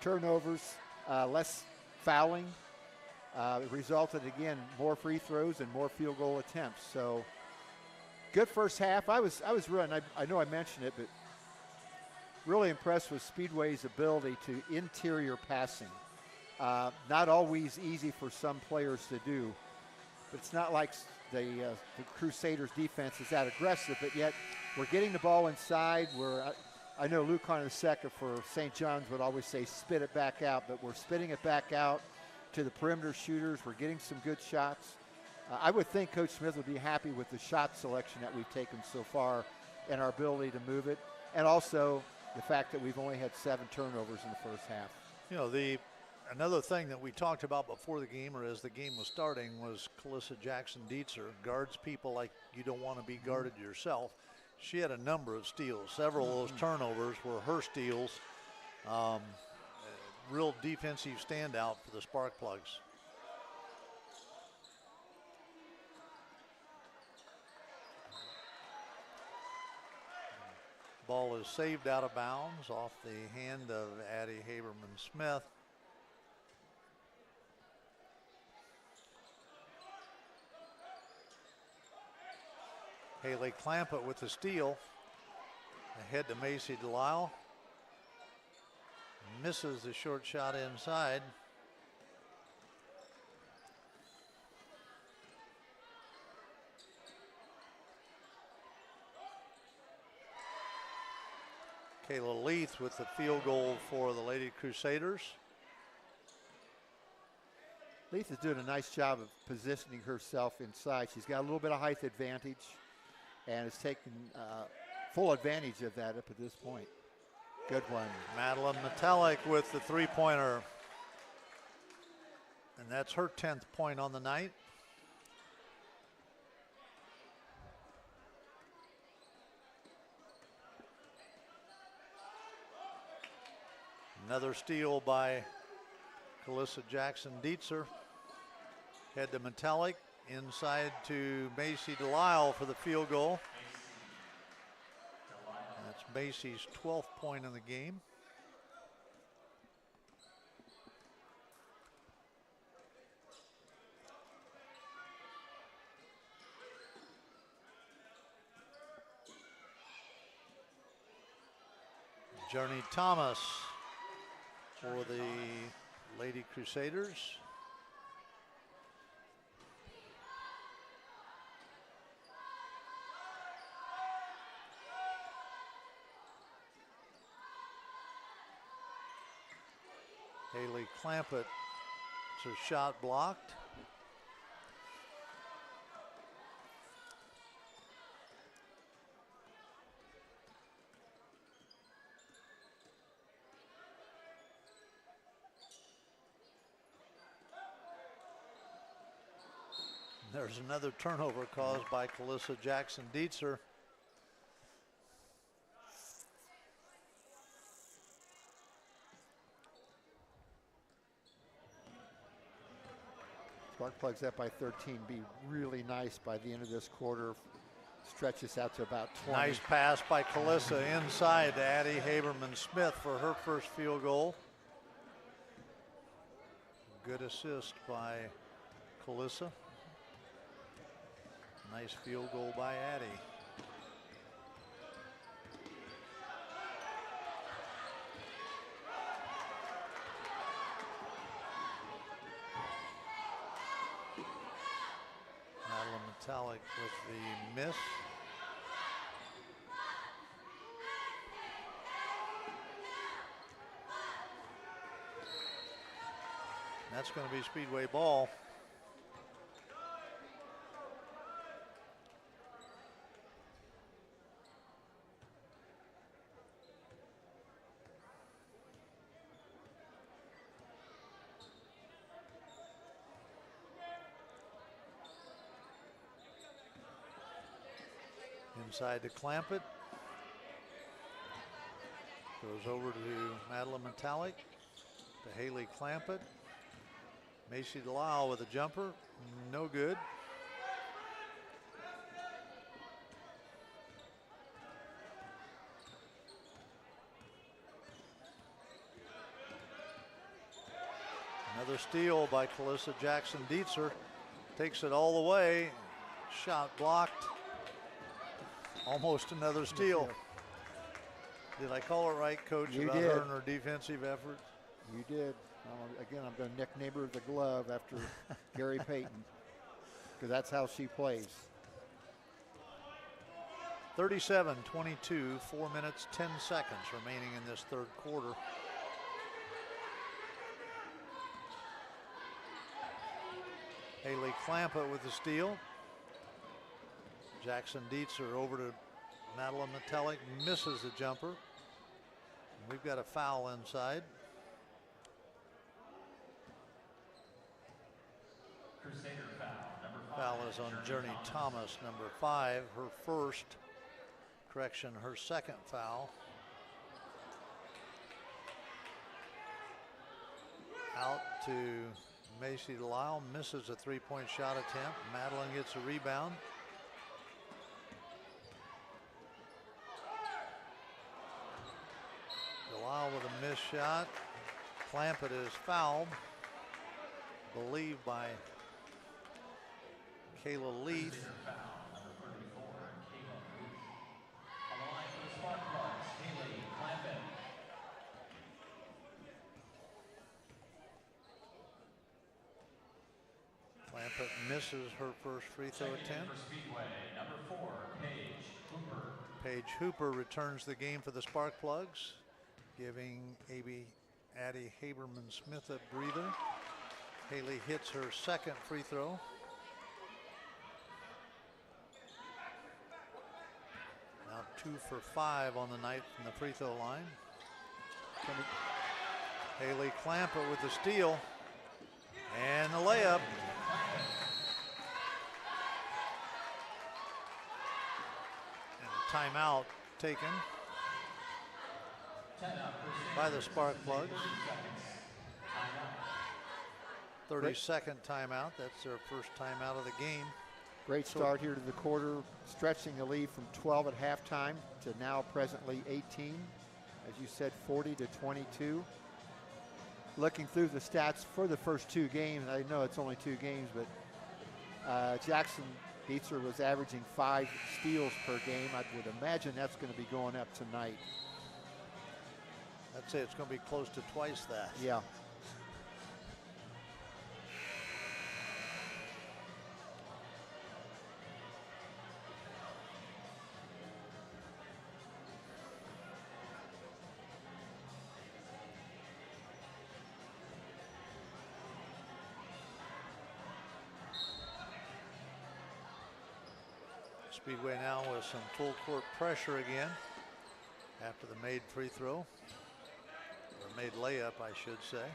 turnovers, less fouling, resulted again more free throws and more field goal attempts. So good first half. I was really, I know I mentioned it, but really impressed with Speedway's ability to interior passing. Not always easy for some players to do, but it's not like the Crusaders defense is that aggressive, but yet we're getting the ball inside. I know Luke Carnesecca for St. John's would always say spit it back out, but we're spitting it back out to the perimeter shooters. We're getting some good shots. I would think Coach Smith would be happy with the shot selection that we've taken so far and our ability to move it, and also the fact that we've only had 7 turnovers in the first half. You know, another thing that we talked about before the game, or as the game was starting, was Calissa Jackson Dietzer guards people like you don't want to be guarded yourself. She had a number of steals. Several of those turnovers were her steals. Real defensive standout for the Sparkplugs. Ball is saved out of bounds off the hand of Addie Haberman-Smith. Haley Clampett with the steal. Ahead to Macy Delisle. Misses the short shot inside. Kayla Leith with the field goal for the Lady Crusaders. Leith is doing a nice job of positioning herself inside. She's got a little bit of height advantage and has taken full advantage of that up at this point. Good one. Madeline Metallic with the three-pointer. And that's her 10th point on the night. Another steal by Calissa Jackson Dietzer. Head to Metallic, inside to Macy Delisle for the field goal. That's Macy's 12th point in the game. Journey Thomas for the Lady Crusaders. Haley Clampett, it's a shot blocked. There's another turnover caused by Calissa Jackson Dietzer. Sparkplugs up by 13. Be really nice by the end of this quarter. Stretch this out to about 20. Nice pass by Calissa inside to Addie Haberman-Smith for her first field goal. Good assist by Calissa. Nice field goal by Addie. Madeline Metallic with the miss. That's going to be Speedway ball. Inside to Clampett. Goes over to Madeline Metallic, to Haley Clampett. Macy Delisle with a jumper, no good. Another steal by Calissa Jackson Dietzer. Takes it all the way. Shot blocked. Almost another steal. Did I call it right, Coach, You about did. her and her defensive effort? You did. Again, I'm going to nickname her the glove after Gary Payton, because that's how she plays. 37-22, 4 minutes, 10 seconds remaining in this third quarter. Haley Clampett with the steal. Jackson Dietzer over to Madeline Metallic, misses the jumper. We've got a foul inside. Crusader foul, number 5. Foul is on Journey Thomas, number 5, her first. Correction, her second foul. Out to Macy Delisle, misses a three-point shot attempt. Madeline gets a rebound. Delisle with a missed shot. Clampett is fouled, believed by Kayla Leith. Crusader foul, number 34, Kayla Booth. On the line for the Sparkplugs, Haley Clampett. Clampett misses her first free throw Checking in attempt. for Speedway, number 4, Paige Hooper. Paige Hooper returns the game for the Sparkplugs, giving Addie Haberman-Smith a breather. Haley hits her second free throw. Now 2 for 5 on the night from the free throw line. Haley Clampett with the steal and the layup. And a timeout taken by the Sparkplugs. 30-second timeout. That's their first timeout of the game. Great start here to the quarter, stretching the lead from 12 at halftime to now presently 18. As you said, 40-22. Looking through the stats for the first 2 games, I know it's only 2 games, but Jackson Dietzer was averaging 5 steals per game. I would imagine that's going to be going up tonight. I'd say it's going to be close to twice that. Yeah. Speedway now with some full court pressure again after the made free throw, or made layup, I should say.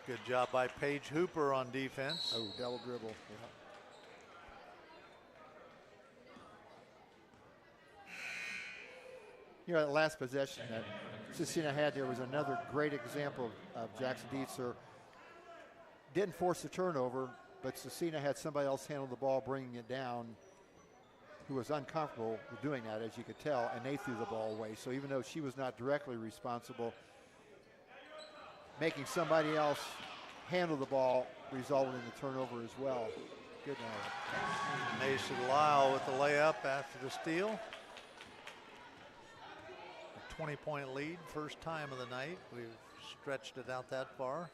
Good job by Paige Hooper on defense. Oh, double dribble. Yeah. You know, that last possession that Scecina had there was another great example of Jackson Dietzer. Didn't force the turnover, but Scecina had somebody else handle the ball, bringing it down, who was uncomfortable with doing that, as you could tell, and they threw the ball away. So even though she was not directly responsible, making somebody else handle the ball resulted in the turnover as well. Good night. Macy Lyle with the layup after the steal. A 20-point lead, first time of the night. We've stretched it out that far.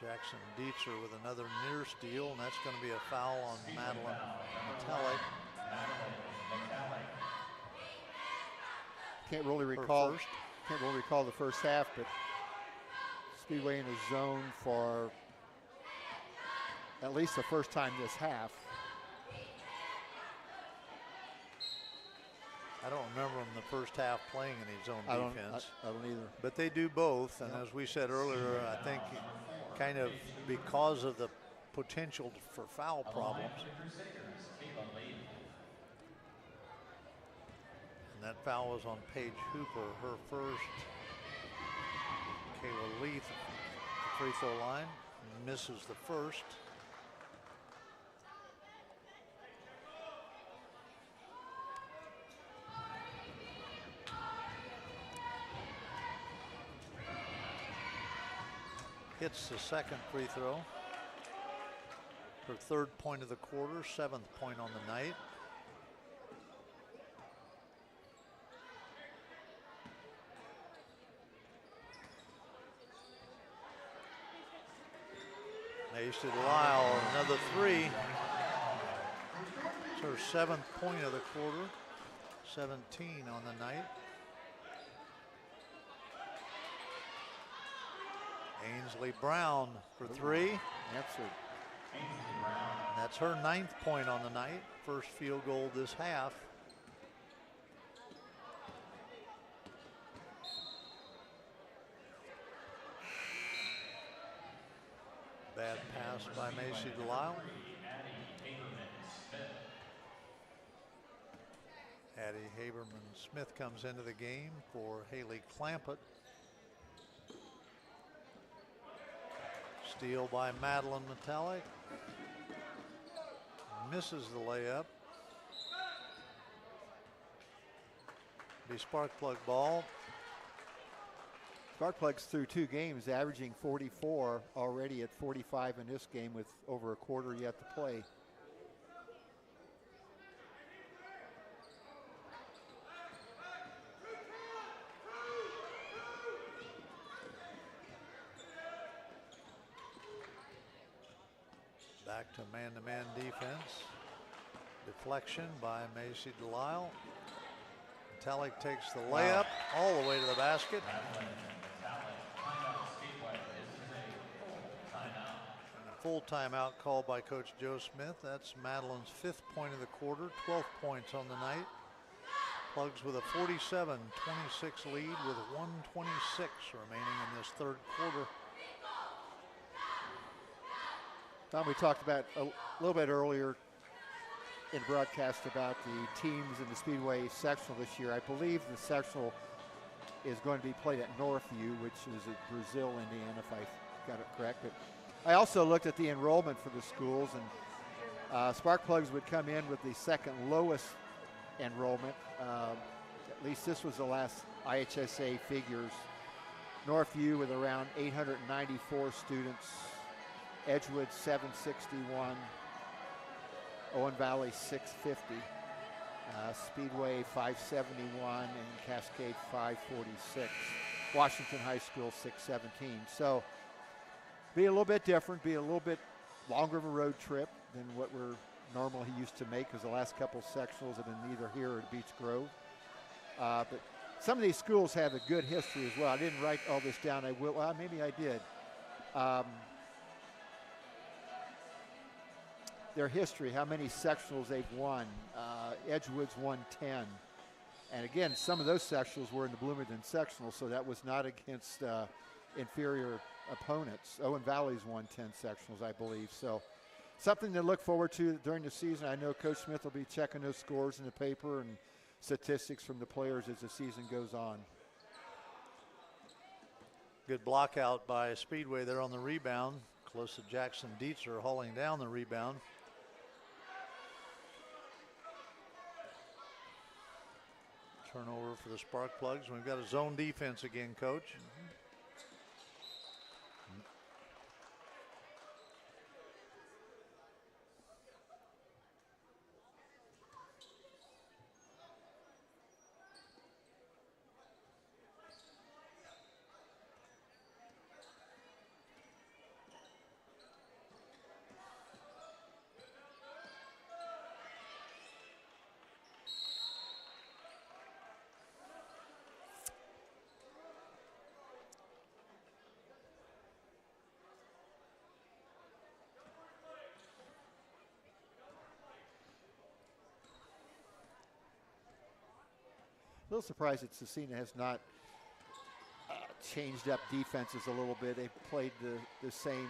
Jackson Dietzer with another near steal, and that's going to be a foul on Madeline Metallic. Can't really recall the first half, but Speedway in a zone for at least the first time this half. I don't remember them the first half playing any zone defense. I don't either. But they do both, and as we said earlier, I think kind of because of the potential for foul problems. And that foul was on Paige Hooper, her first. Kayla Leith, the free throw line, misses the first. Hits the second free throw. Her third point of the quarter, 7th point on the night. Macy Lyle, another three. It's her 7th point of the quarter, 17 on the night. Ainsley Brown for three. Answered. And that's her 9th point on the night. First field goal this half. Bad pass by Macy Delisle. Addie Haberman-Smith comes into the game for Haley Clampett. Steal by Madeline Metallic. Misses the layup. Be Sparkplug ball. Sparkplug's through 2 games, averaging 44, already at 45 in this game with over a quarter yet to play. Back to man-to-man defense. Deflection by Macy Delisle. Metallic takes the layup all the way to the basket. And a full timeout called by Coach Joe Smith. That's Madeline's 5th point of the quarter, 12 points on the night. Plugs with a 47-26 lead with 1:26 remaining in this third quarter. Tom, we talked about a little bit earlier in broadcast about the teams in the Speedway sectional this year. I believe the sectional is going to be played at Northview, which is at Brazil, Indiana, if I got it correct. But I also looked at the enrollment for the schools, and Sparkplugs would come in with the second lowest enrollment. At least this was the last IHSA figures. Northview with around 894 students. Edgewood 761, Owen Valley 650, Speedway 571, and Cascade 546. Washington High School 617. So be a little bit different, be a little bit longer of a road trip than what we're normally used to make, because the last couple sectionals have been either here or at Beech Grove. But some of these schools have a good history as well. I didn't write all this down. I will. Well, maybe I did. their history, how many sectionals they've won. Edgewood's won 10. And again, some of those sectionals were in the Bloomington sectional, so that was not against inferior opponents. Owen Valley's won 10 sectionals, I believe. So something to look forward to during the season. I know Coach Smith will be checking those scores in the paper and statistics from the players as the season goes on. Good block out by Speedway there on the rebound. Close to Jackson Dietzer hauling down the rebound. Turnover for the Spark Plugs. We've got a zone defense again, Coach. A little surprised that Scecina has not changed up defenses a little bit. They've played the same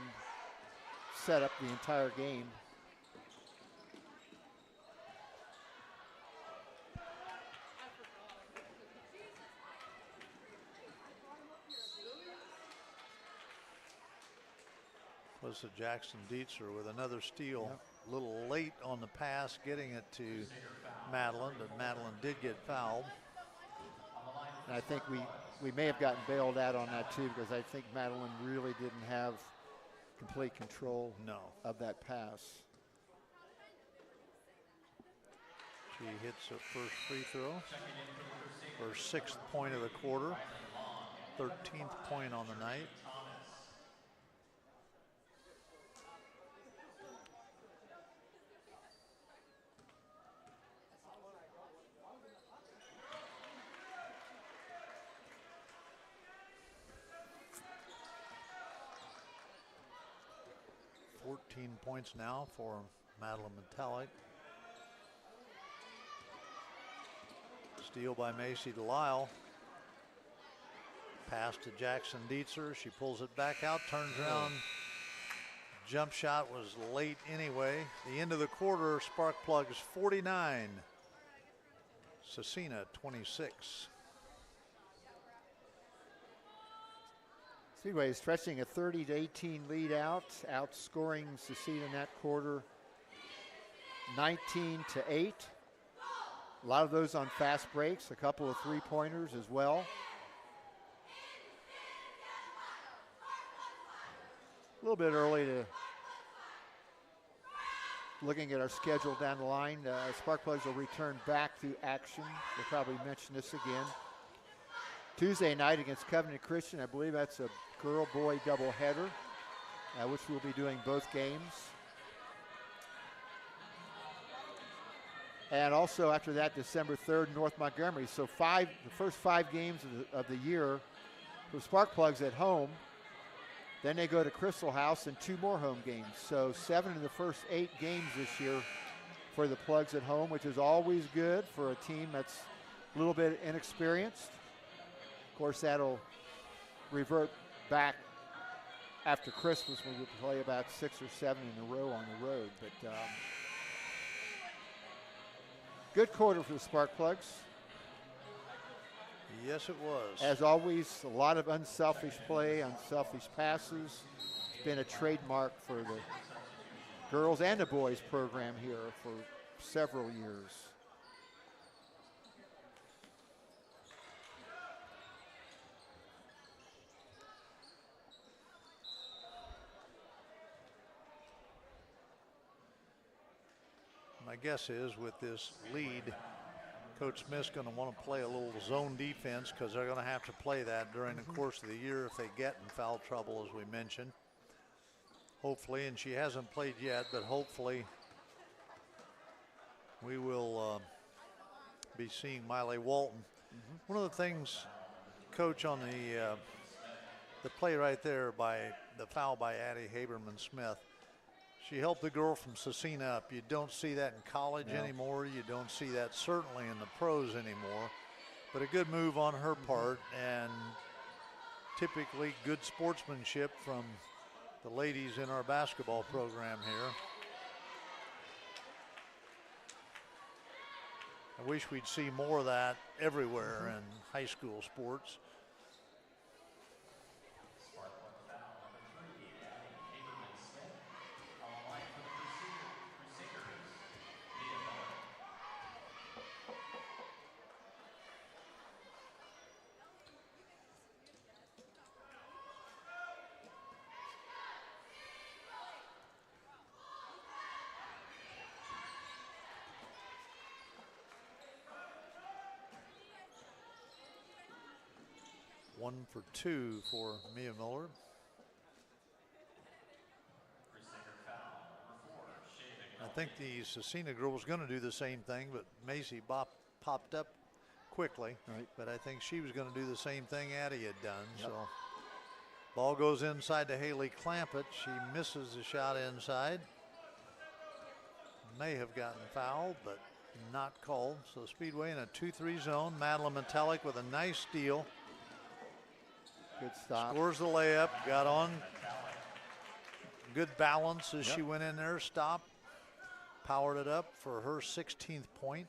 setup the entire game. Was to Jackson Dietzer with another steal. Yep. A little late on the pass, getting it to Madeline, but Madeline did get fouled. And I think we may have gotten bailed out on that too, because I think Madeline really didn't have complete control of that pass. She hits her first free throw, her 6th point of the quarter, 13th point on the night. Points now for Madeline Metallic. Steal by Macy Delisle. Pass to Jackson Dietzer. She pulls it back out, turns around. Jump shot was late anyway. The end of the quarter, Spark Plugs 49. Scecina 26. Speedway is stretching a 30-18 lead out, outscoring Scecina in that quarter 19-8. A lot of those on fast breaks, a couple of three-pointers as well. A little bit early to looking at our schedule down the line. Spark Plugs will return back to action. We'll probably mention this again. Tuesday night against Covenant Christian. I believe that's a girl-boy doubleheader, which we'll be doing both games. And also after that, December 3rd, North Montgomery. So the first 5 games of the year for Spark Plugs at home. Then they go to Crystal House and 2 more home games. So 7 of the first 8 games this year for the Plugs at home, which is always good for a team that's a little bit inexperienced. Of course, that'll revert back after Christmas when we play about 6 or 7 in a row on the road. But good quarter for the Spark Plugs. Yes, it was. As always, a lot of unselfish play, unselfish passes. It's been a trademark for the girls and the boys program here for several years. My guess is with this lead, Coach Smith's going to want to play a little zone defense because they're going to have to play that during the course of the year if they get in foul trouble, as we mentioned. Hopefully, and she hasn't played yet, but hopefully we will be seeing Miley Walton. One of the things, Coach, on the play right there by the foul by Addie Haberman-Smith, She helped the girl from Scecina up. You don't see that in college anymore. You don't see that certainly in the pros anymore. But a good move on her part, and typically good sportsmanship from the ladies in our basketball program here. I wish we'd see more of that everywhere in high school sports. One for two for Mia Miller. I think the Scecina girl was going to do the same thing, but Macy popped up quickly. Right. But I think she was going to do the same thing Addie had done. Yep. So ball goes inside to Haley Clampett. She misses the shot inside. May have gotten fouled, but not called. So Speedway in a 2-3 zone. Madeline Metallic with a nice steal. Good stop. Scores the layup, got on good balance as she went in there, stopped, powered it up for her 16th point.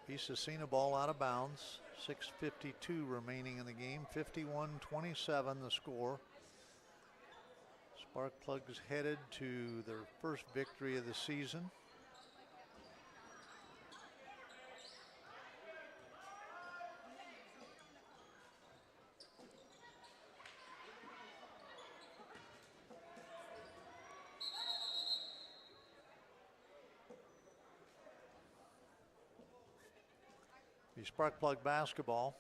Scecina ball out of bounds, 6:52 remaining in the game, 51-27 the score. Sparkplugs headed to their first victory of the season. The Sparkplug basketball.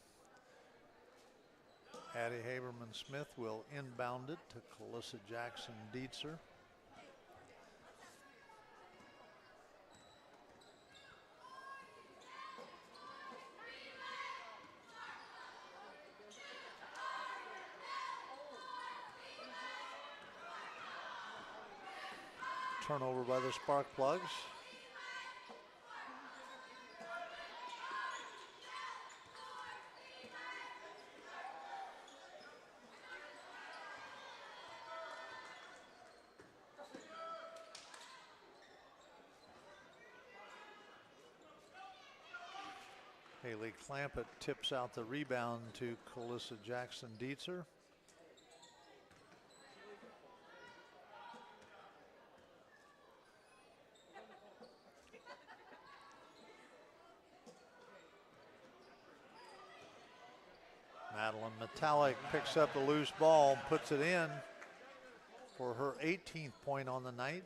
Addie Haberman-Smith will inbound it to Calissa Jackson-Dietzer. Turnover by the Sparkplugs. Haley Clampett tips out the rebound to Calissa Jackson-Dietzer. Madeline Metallic picks up the loose ball and puts it in for her 18th point on the night.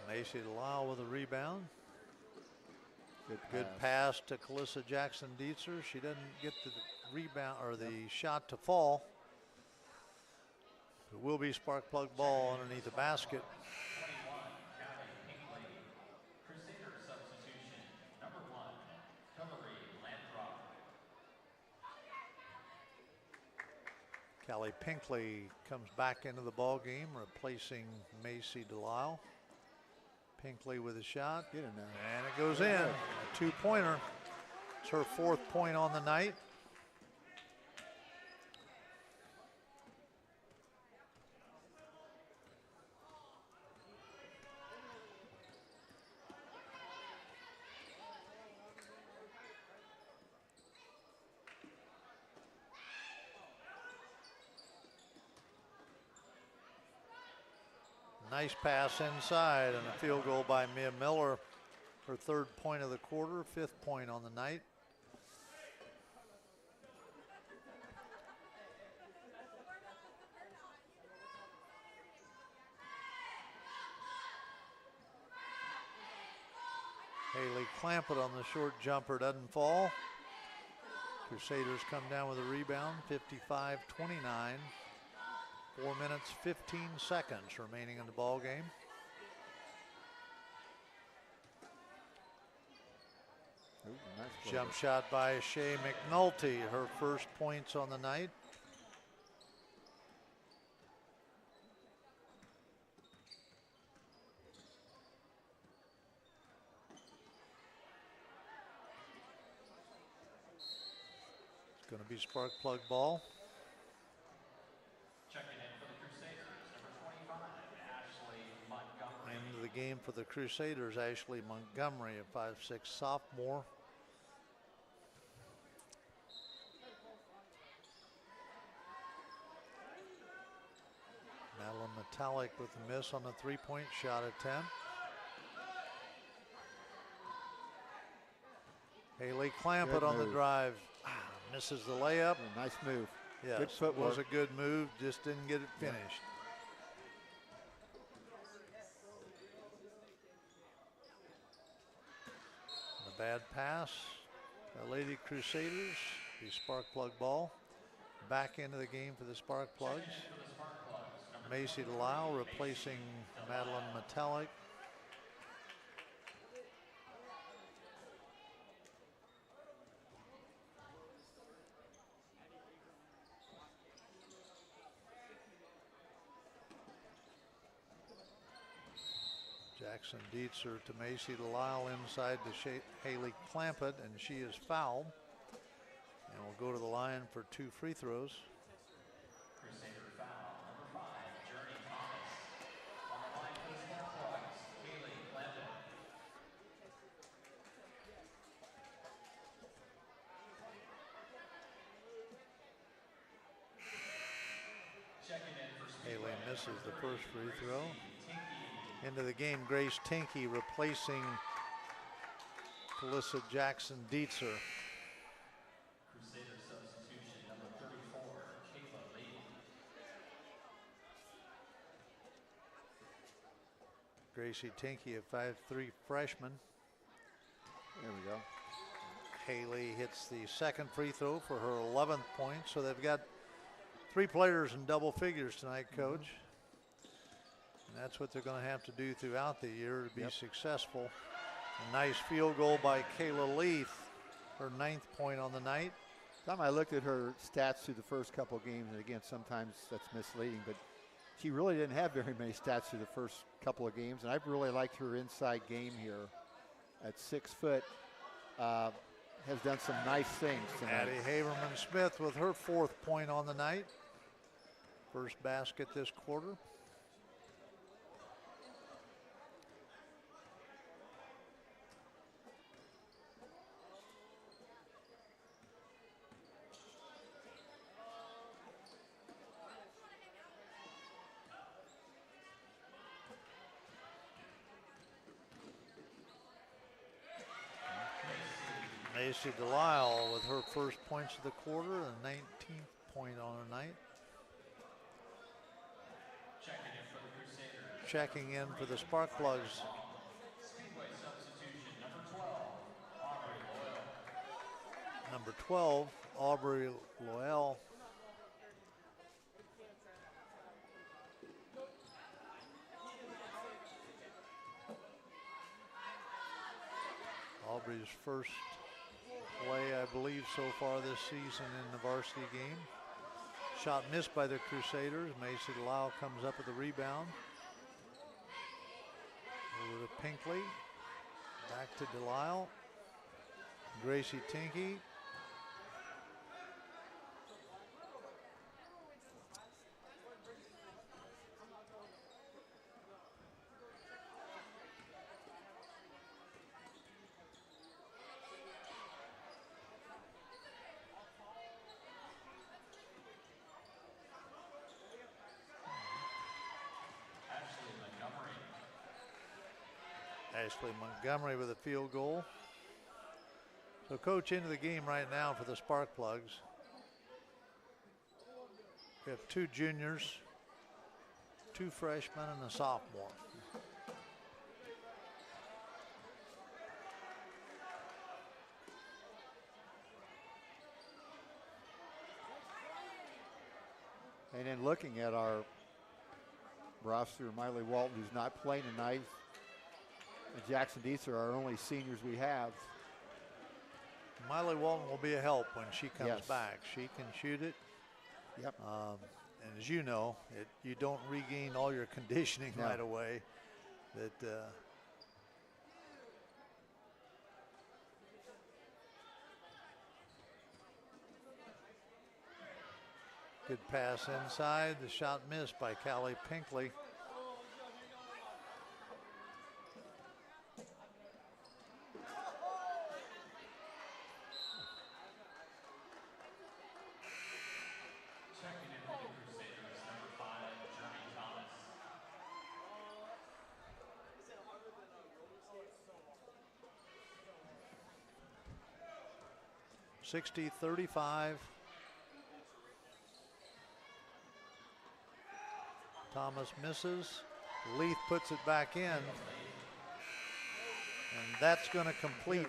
Macy Delisle with a rebound. Good pass to Calissa Jackson-Dietzer. She doesn't get the rebound or the shot to fall. It will be Sparkplug ball underneath the basket. Crusader substitution, number 1, Hillary Landrock. Callie Pinkley comes back into the ball game, replacing Macy Delisle. Pinkley with a shot. Get in there. And it goes in. A two-pointer. It's her 4th point on the night. Nice pass inside and a field goal by Mia Miller. Her 3rd point of the quarter, 5th point on the night. Haley Clampett on the short jumper, doesn't fall. Crusaders come down with a rebound, 55-29. 4 minutes, 15 seconds remaining in the ball game. Ooh, nice Jump shot by Shea McNulty, her first points on the night. It's going to be spark plug ball. Checking in for the Crusaders, number 25, Ashley Montgomery. Into the game for the Crusaders, Ashley Montgomery, a 5'6" sophomore. Madeline Metallic with a miss on the three-point shot attempt. Haley Clampett on the drive. Misses the layup. Nice move. Yes, good footwork. It was a good move, just didn't get it finished. The bad pass. The Lady Crusaders, the spark plug ball. Back into the game for the spark plugs. Macy Delisle replacing Madeline Metallic. Jackson Dietzer to Macy Delisle inside to Haley Clampett, and she is fouled. And we'll go to the line for 2 free throws. Crusader foul, number 5, Journey Thomas. On the line for the spark plugs, Haley Clampett. Checking in for Speedway. Haley misses the first free throw. Into the game, Grace Tinky replacing Calissa Jackson Dietzer. Crusader substitution, number 34, Kayla Lee. Gracie Tinky, a 5'3" freshman. There we go. Haley hits the second free throw for her 11th point. So they've got 3 players in double figures tonight, Coach. And that's what they're going to have to do throughout the year to be successful. A nice field goal by Kayla Leith, her 9th point on the night. Time I looked at her stats through the first couple games, and again, sometimes that's misleading, but she really didn't have very many stats through the first couple of games, and I've really liked her inside game here. At 6 foot, has done some nice things tonight. Addie Haverman-Smith with her 4th point on the night. First basket this quarter. Macy Delisle with her first points of the quarter, and 19th point on her night. Checking in for the spark plugs. Speedway substitution, number 12, Aubrey Loyal. Number 12, Aubrey Loyal. Aubrey's first play, I believe, so far this season in the varsity game. Shot missed by the Crusaders. Macy Delisle comes up with the rebound. Over to Pinkley. Back to Delisle. Gracie Tinky. Ashley Montgomery with a field goal. So Coach, into the game right now for the spark plugs. We have 2 juniors, 2 freshmen, and a sophomore. And then looking at our roster, Miley Walton, who's not playing tonight, and Jackson Dietz are our only seniors we have. Miley Walton will be a help when she comes Yes. back. She can shoot it. Yep. And as you know, you don't regain all your conditioning No. right away. Good pass inside. The shot missed by Callie Pinkley. Checking in for the Crusaders, number 5, Jeremy Thomas. 60-35. Thomas misses. Leith puts it back in. And that's going to complete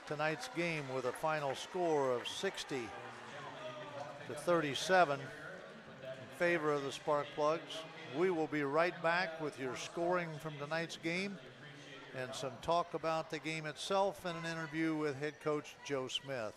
tonight's game with a final score of 60-37 in favor of the Sparkplugs. We will be right back with your scoring from tonight's game and some talk about the game itself and an interview with head coach Joe Smith.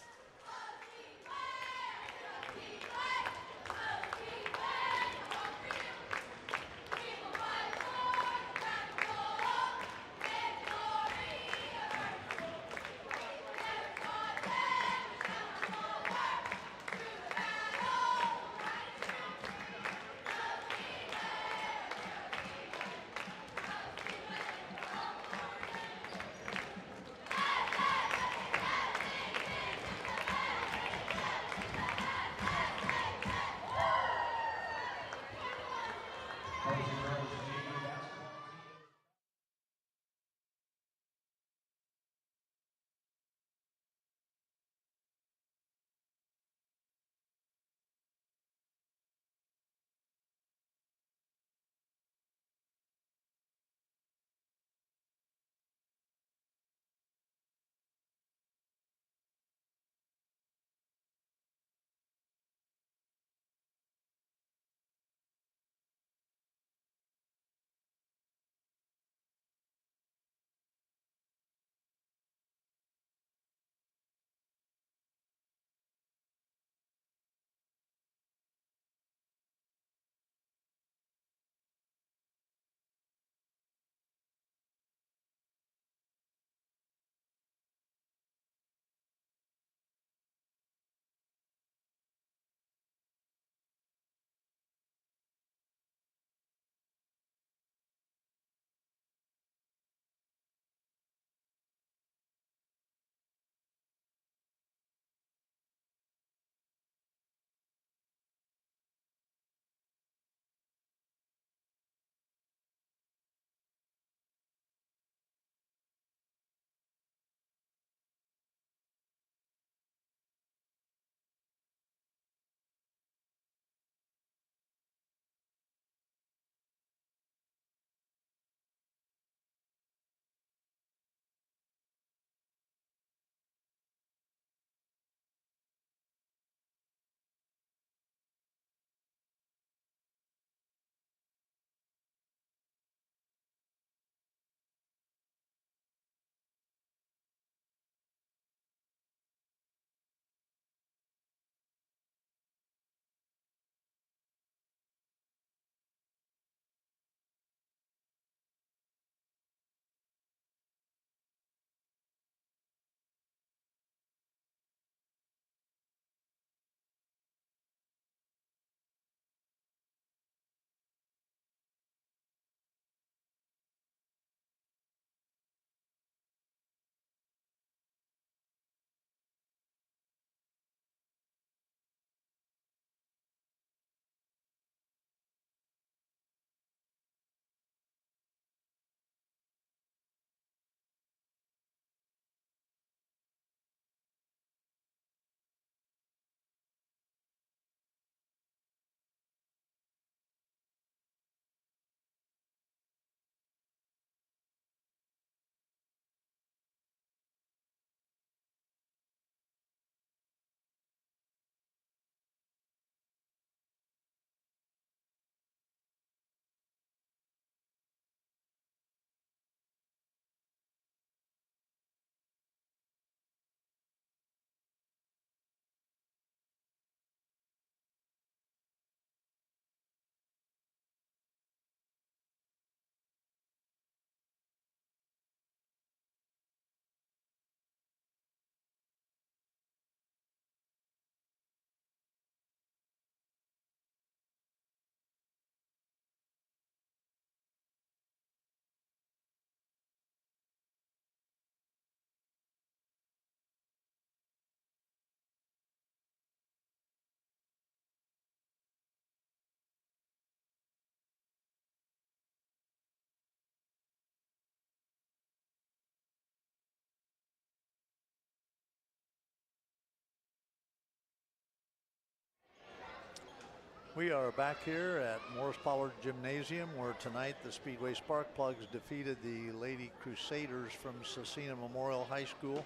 We are back here at Morris Pollard Gymnasium, where tonight the Speedway Sparkplugs defeated the Lady Crusaders from Scecina Memorial High School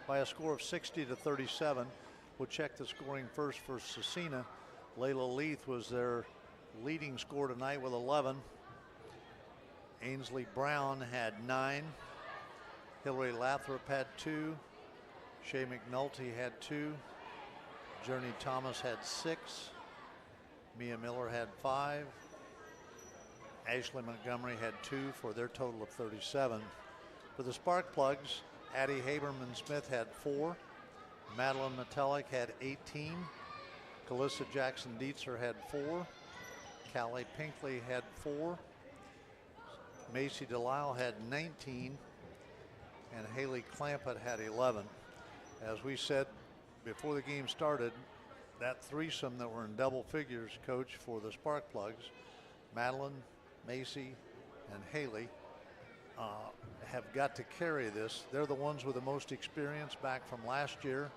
by a score of 60-37. We'll check the scoring first for Scecina. Layla Leith was their leading scorer tonight with 11. Ainsley Brown had 9. Hillary Lathrop had 2. Shay McNulty had 2. Journey Thomas had 6. Mia Miller had 5. Ashley Montgomery had 2 for their total of 37. For the Sparkplugs, Addie Haberman Smith had 4. Madeline Metallic had 18. Calissa Jackson Dietzer had 4. Callie Pinkley had 4. Macy Delisle had 19. And Haley Clampett had 11. As we said before the game started, that threesome that were in double figures, Coach, for the Sparkplugs, Madeline, Macy, and Haley, have got to carry this. They're the ones with the most experience back from last year.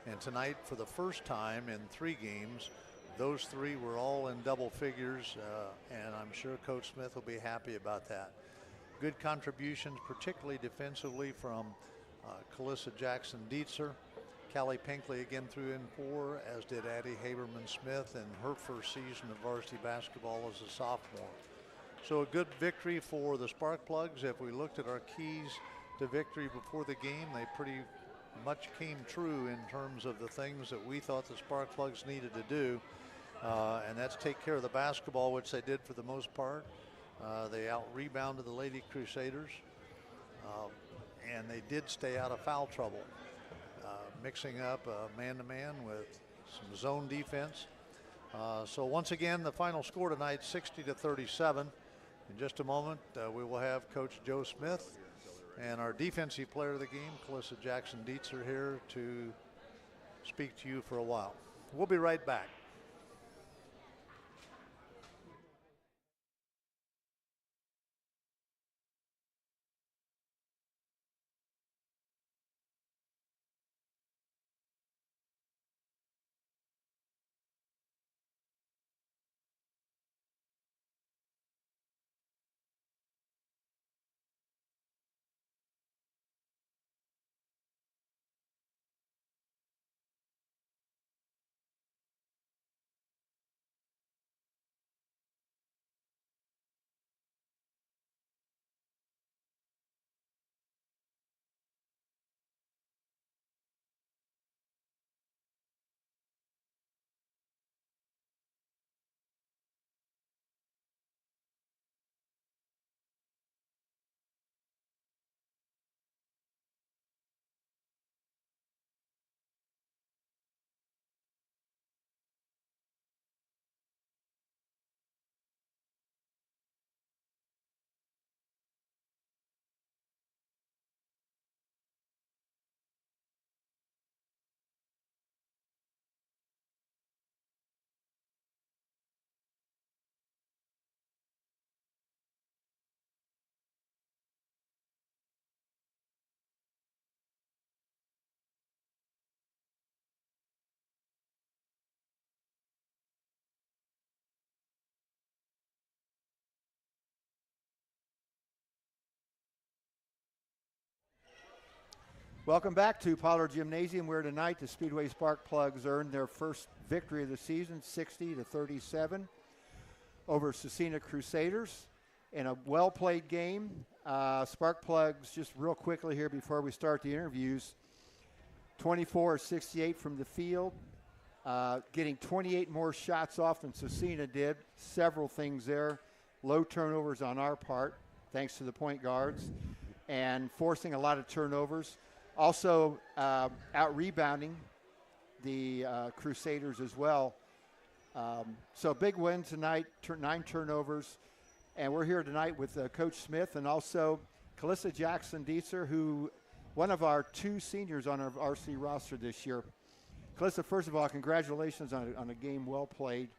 And tonight, for the first time in 3 games, those 3 were all in double figures, and I'm sure Coach Smith will be happy about that. Good contributions, particularly defensively, from Calissa Jackson Dietzer. Callie Pinkley again threw in 4, as did Addie Haberman Smith in her first season of varsity basketball as a sophomore. So a good victory for the Sparkplugs. If we looked at our keys to victory before the game, they pretty much came true in terms of the things that we thought the Sparkplugs needed to do. And that's take care of the basketball, which they did for the most part. They out-rebounded the Lady Crusaders. And they did stay out of foul trouble, mixing up man-to-man with some zone defense. So once again, the final score tonight, 60-37. In just a moment, we will have Coach Joe Smith and our defensive player of the game, Calissa Jackson Dietzer, here to speak to you for a while. We'll be right back. Welcome back to Pollard Gymnasium, where tonight the Speedway Sparkplugs earned their first victory of the season, 60-37 over Scecina Crusaders in a well-played game. Sparkplugs, just real quickly here before we start the interviews, 24-68 from the field, getting 28 more shots off than Scecina did. Several things there. Low turnovers on our part, thanks to the point guards, and forcing a lot of turnovers. Also out-rebounding the Crusaders as well. So big win tonight, 9 turnovers. And we're here tonight with Coach Smith and also Calissa Jackson Dietzer, who one of our 2 seniors on our varsity roster this year. Calissa, first of all, congratulations on a game well played.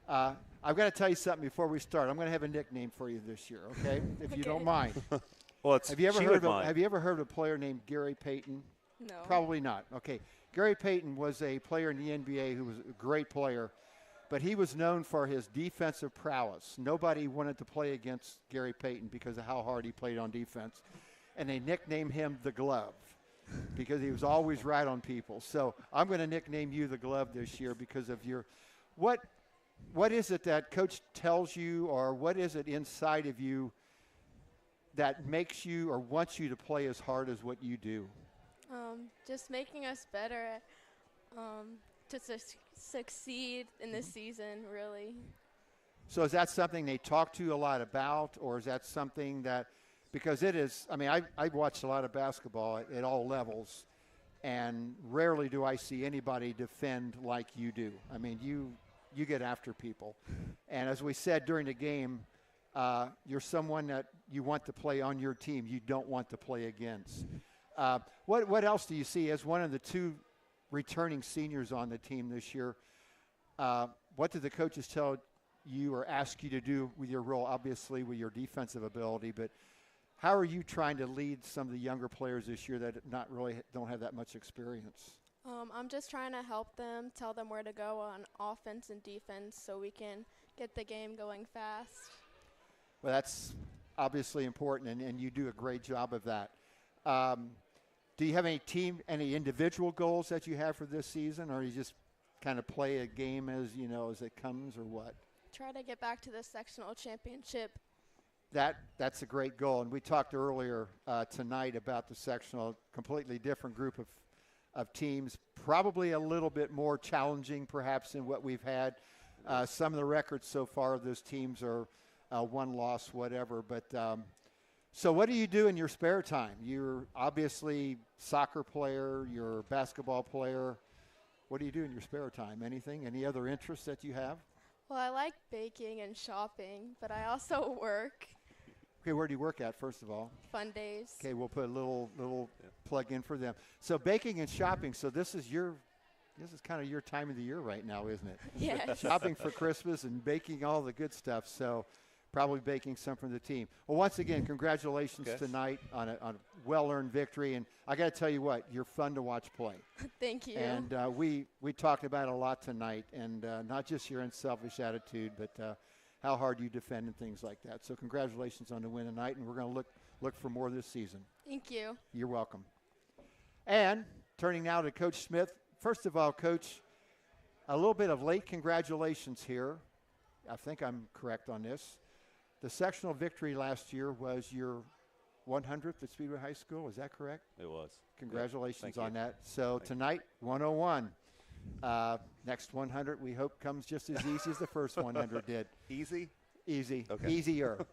I've got to tell you something before we start. I'm going to have a nickname for you this year, okay? If you don't mind. Well, Have you ever heard of a player named Gary Payton? No. Probably not. Okay. Gary Payton was a player in the NBA who was a great player. but he was known for his defensive prowess. Nobody wanted to play against Gary Payton because of how hard he played on defense. And they nicknamed him the Glove because he was always right on people. So I'm going to nickname you the Glove this year because of your – what is it that Coach tells you, or what is it inside of you that makes you or wants you to play as hard as what you do? Just making us better to succeed in this season, really. So is that something they talk to you a lot about, or is that something that – because it is – I mean, I've watched a lot of basketball at all levels, and rarely do I see anybody defend like you do. I mean, you get after people. And as we said during the game, you're someone that you want to play on your team. You don't want to play against. What else do you see as one of the two returning seniors on the team this year? What did the coaches tell you or ask you to do with your role, obviously with your defensive ability, but how are you trying to lead some of the younger players this year that don't have that much experience? I'm just trying to help them, tell them where to go on offense and defense so we can get the game going fast. Well, that's obviously important, and you do a great job of that. Do you have any individual goals that you have for this season, or you just kind of play a game as it comes, or what? Try to get back to the sectional championship. That's a great goal, and we talked earlier tonight about the sectional, completely different group of teams, probably a little bit more challenging perhaps than what we've had. Some of the records so far of those teams are one loss, whatever. But so what do you do in your spare time? You're obviously soccer player, you're a basketball player. What do you do in your spare time? Anything? Any other interests that you have? Well, I like baking and shopping, but I also work. Okay, where do you work at, first of all? Fun Days. Okay, we'll put a little plug in for them. So baking and shopping, so this is kind of your time of the year right now, isn't it? Yes. Shopping for Christmas and baking all the good stuff, so probably baking some for the team. Well, once again, congratulations tonight on a well-earned victory, and I got to tell you what, you're fun to watch play. Thank you. And we talked about it a lot tonight, and not just your unselfish attitude, but how hard you defend and things like that. So congratulations on the win tonight, and we're going to look for more this season. Thank you. You're welcome. And turning now to Coach Smith. First of all, Coach, a little bit of late congratulations here. I think I'm correct on this. The sectional victory last year was your 100th at Speedway High School. Is that correct? It was. Congratulations on that. So tonight, 101. Next 100, we hope, comes just as easy as the first 100 did. Easy? Easy. Okay. Easier.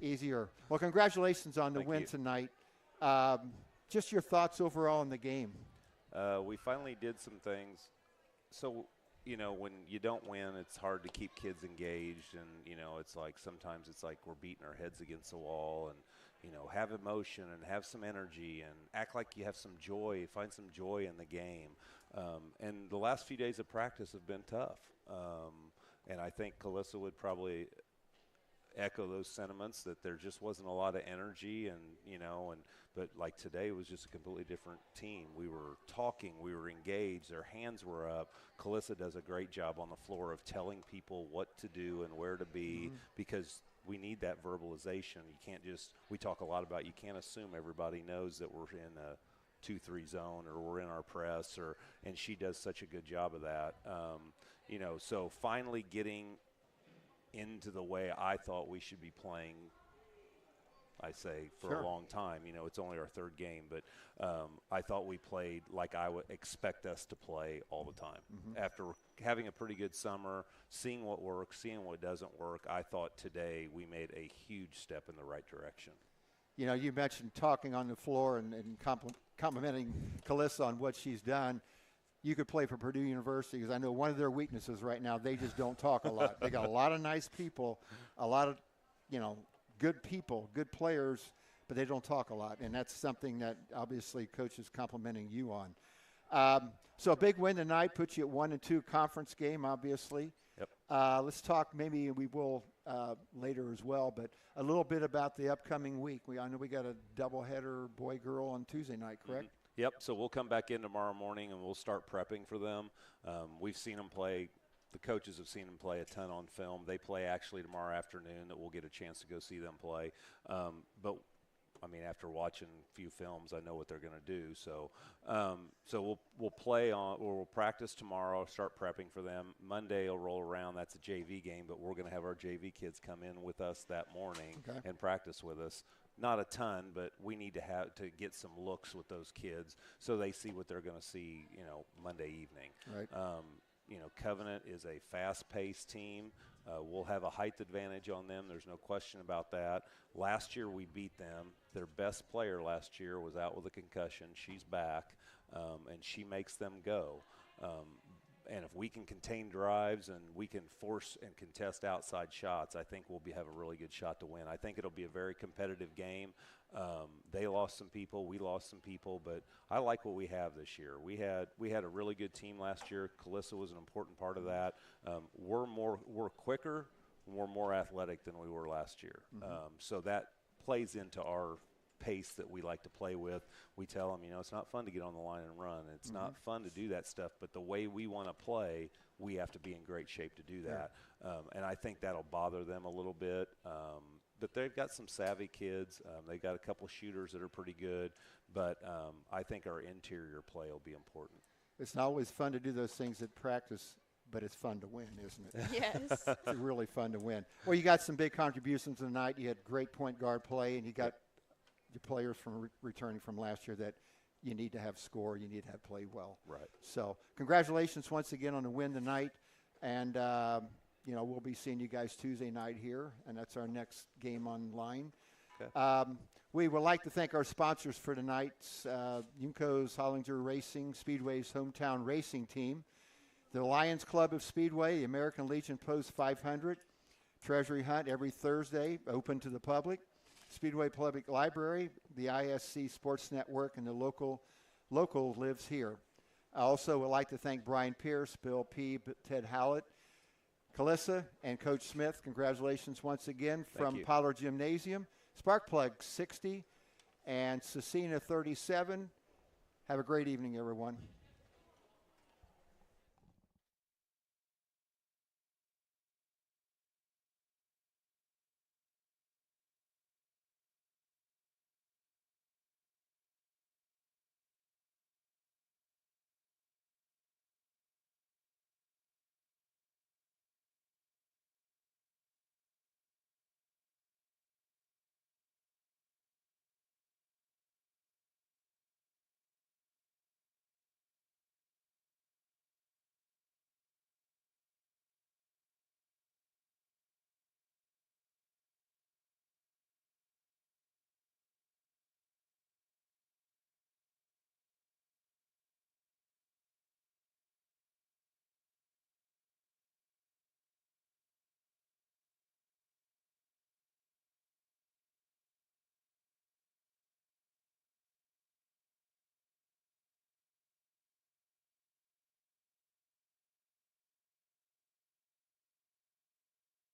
Easier. Well, congratulations on the win tonight. Just your thoughts overall on the game. We finally did some things. So, when you don't win, it's hard to keep kids engaged. And, it's like sometimes it's like we're beating our heads against the wall and, have emotion and have some energy and act like you have some joy, find some joy in the game. And the last few days of practice have been tough. And I think Calissa would probably echo those sentiments, that there just wasn't a lot of energy but like today was just a completely different team. We were talking, we were engaged, their hands were up. Calissa does a great job on the floor of telling people what to do and where to be, because we need that verbalization. You can't we talk a lot about, you can't assume everybody knows that we're in a 2-3 zone or we're in our press, and she does such a good job of that. So finally getting into the way I thought we should be playing, I say, for a long time. It's only our third game, but I thought we played like I would expect us to play all the time. After having a pretty good summer, seeing what works, seeing what doesn't work, I thought today we made a huge step in the right direction. You mentioned talking on the floor and complimenting Calissa on what she's done. You could play for Purdue University, because I know one of their weaknesses right now, they just don't talk a lot. They got a lot of nice people, a lot of, good people, good players, but they don't talk a lot. And that's something that obviously Coach is complimenting you on. So a big win tonight puts you at 1-2 conference game, obviously. Yep. Let's talk, maybe we will later as well, but a little bit about the upcoming week. I know we got a doubleheader boy-girl on Tuesday night, correct? Yep, so we'll come back in tomorrow morning and we'll start prepping for them. We've seen them play the coaches have seen them play a ton on film. They play actually tomorrow afternoon that we'll get a chance to go see them play. But I mean, after watching a few films, I know what they're going to do. So, we'll play on, or we'll practice tomorrow. Start prepping for them. Monday will roll around. That's a JV game, but we're going to have our JV kids come in with us that morning and practice with us. Not a ton, but we need to get some looks with those kids so they see what they're going to see, Monday evening. Right. Covenant is a fast-paced team. We'll have a height advantage on them. There's no question about that. Last year we beat them. Their best player last year was out with a concussion. She's back, and she makes them go. And if we can contain drives and we can force and contest outside shots, I think we'll have a really good shot to win. I think it'll be a very competitive game. They lost some people, we lost some people, but I like what we have this year. We had a really good team last year. Calissa was an important part of that. We're quicker, we're more athletic than we were last year. So that plays into our pace that we like to play with. We tell them, it's not fun to get on the line and run. It's not fun to do that stuff, but the way we want to play, we have to be in great shape to do that. And I think that'll bother them a little bit. But they've got some savvy kids. They've got a couple shooters that are pretty good. But I think our interior play will be important. It's not always fun to do those things at practice, but it's fun to win, isn't it? Yes. It's really fun to win. Well, you got some big contributions tonight. You had great point guard play, and you got your players from returning from last year that you need to have score, you need to have play well. Right. So congratulations once again on the win tonight. And, we'll be seeing you guys Tuesday night here, and that's our next game online. Okay. We would like to thank our sponsors for tonight's Yumko's Hollinger Racing, Speedway's hometown racing team, the Lions Club of Speedway, the American Legion Post 500, Treasury Hunt every Thursday, open to the public, Speedway Public Library, the ISC Sports Network, and the local lives here. I also would like to thank Brian Pierce, Bill P., Ted Howlett, Calissa, and Coach Smith. Congratulations once again from Pollard Gymnasium. Sparkplug 60 and Scecina 37. Have a great evening, everyone.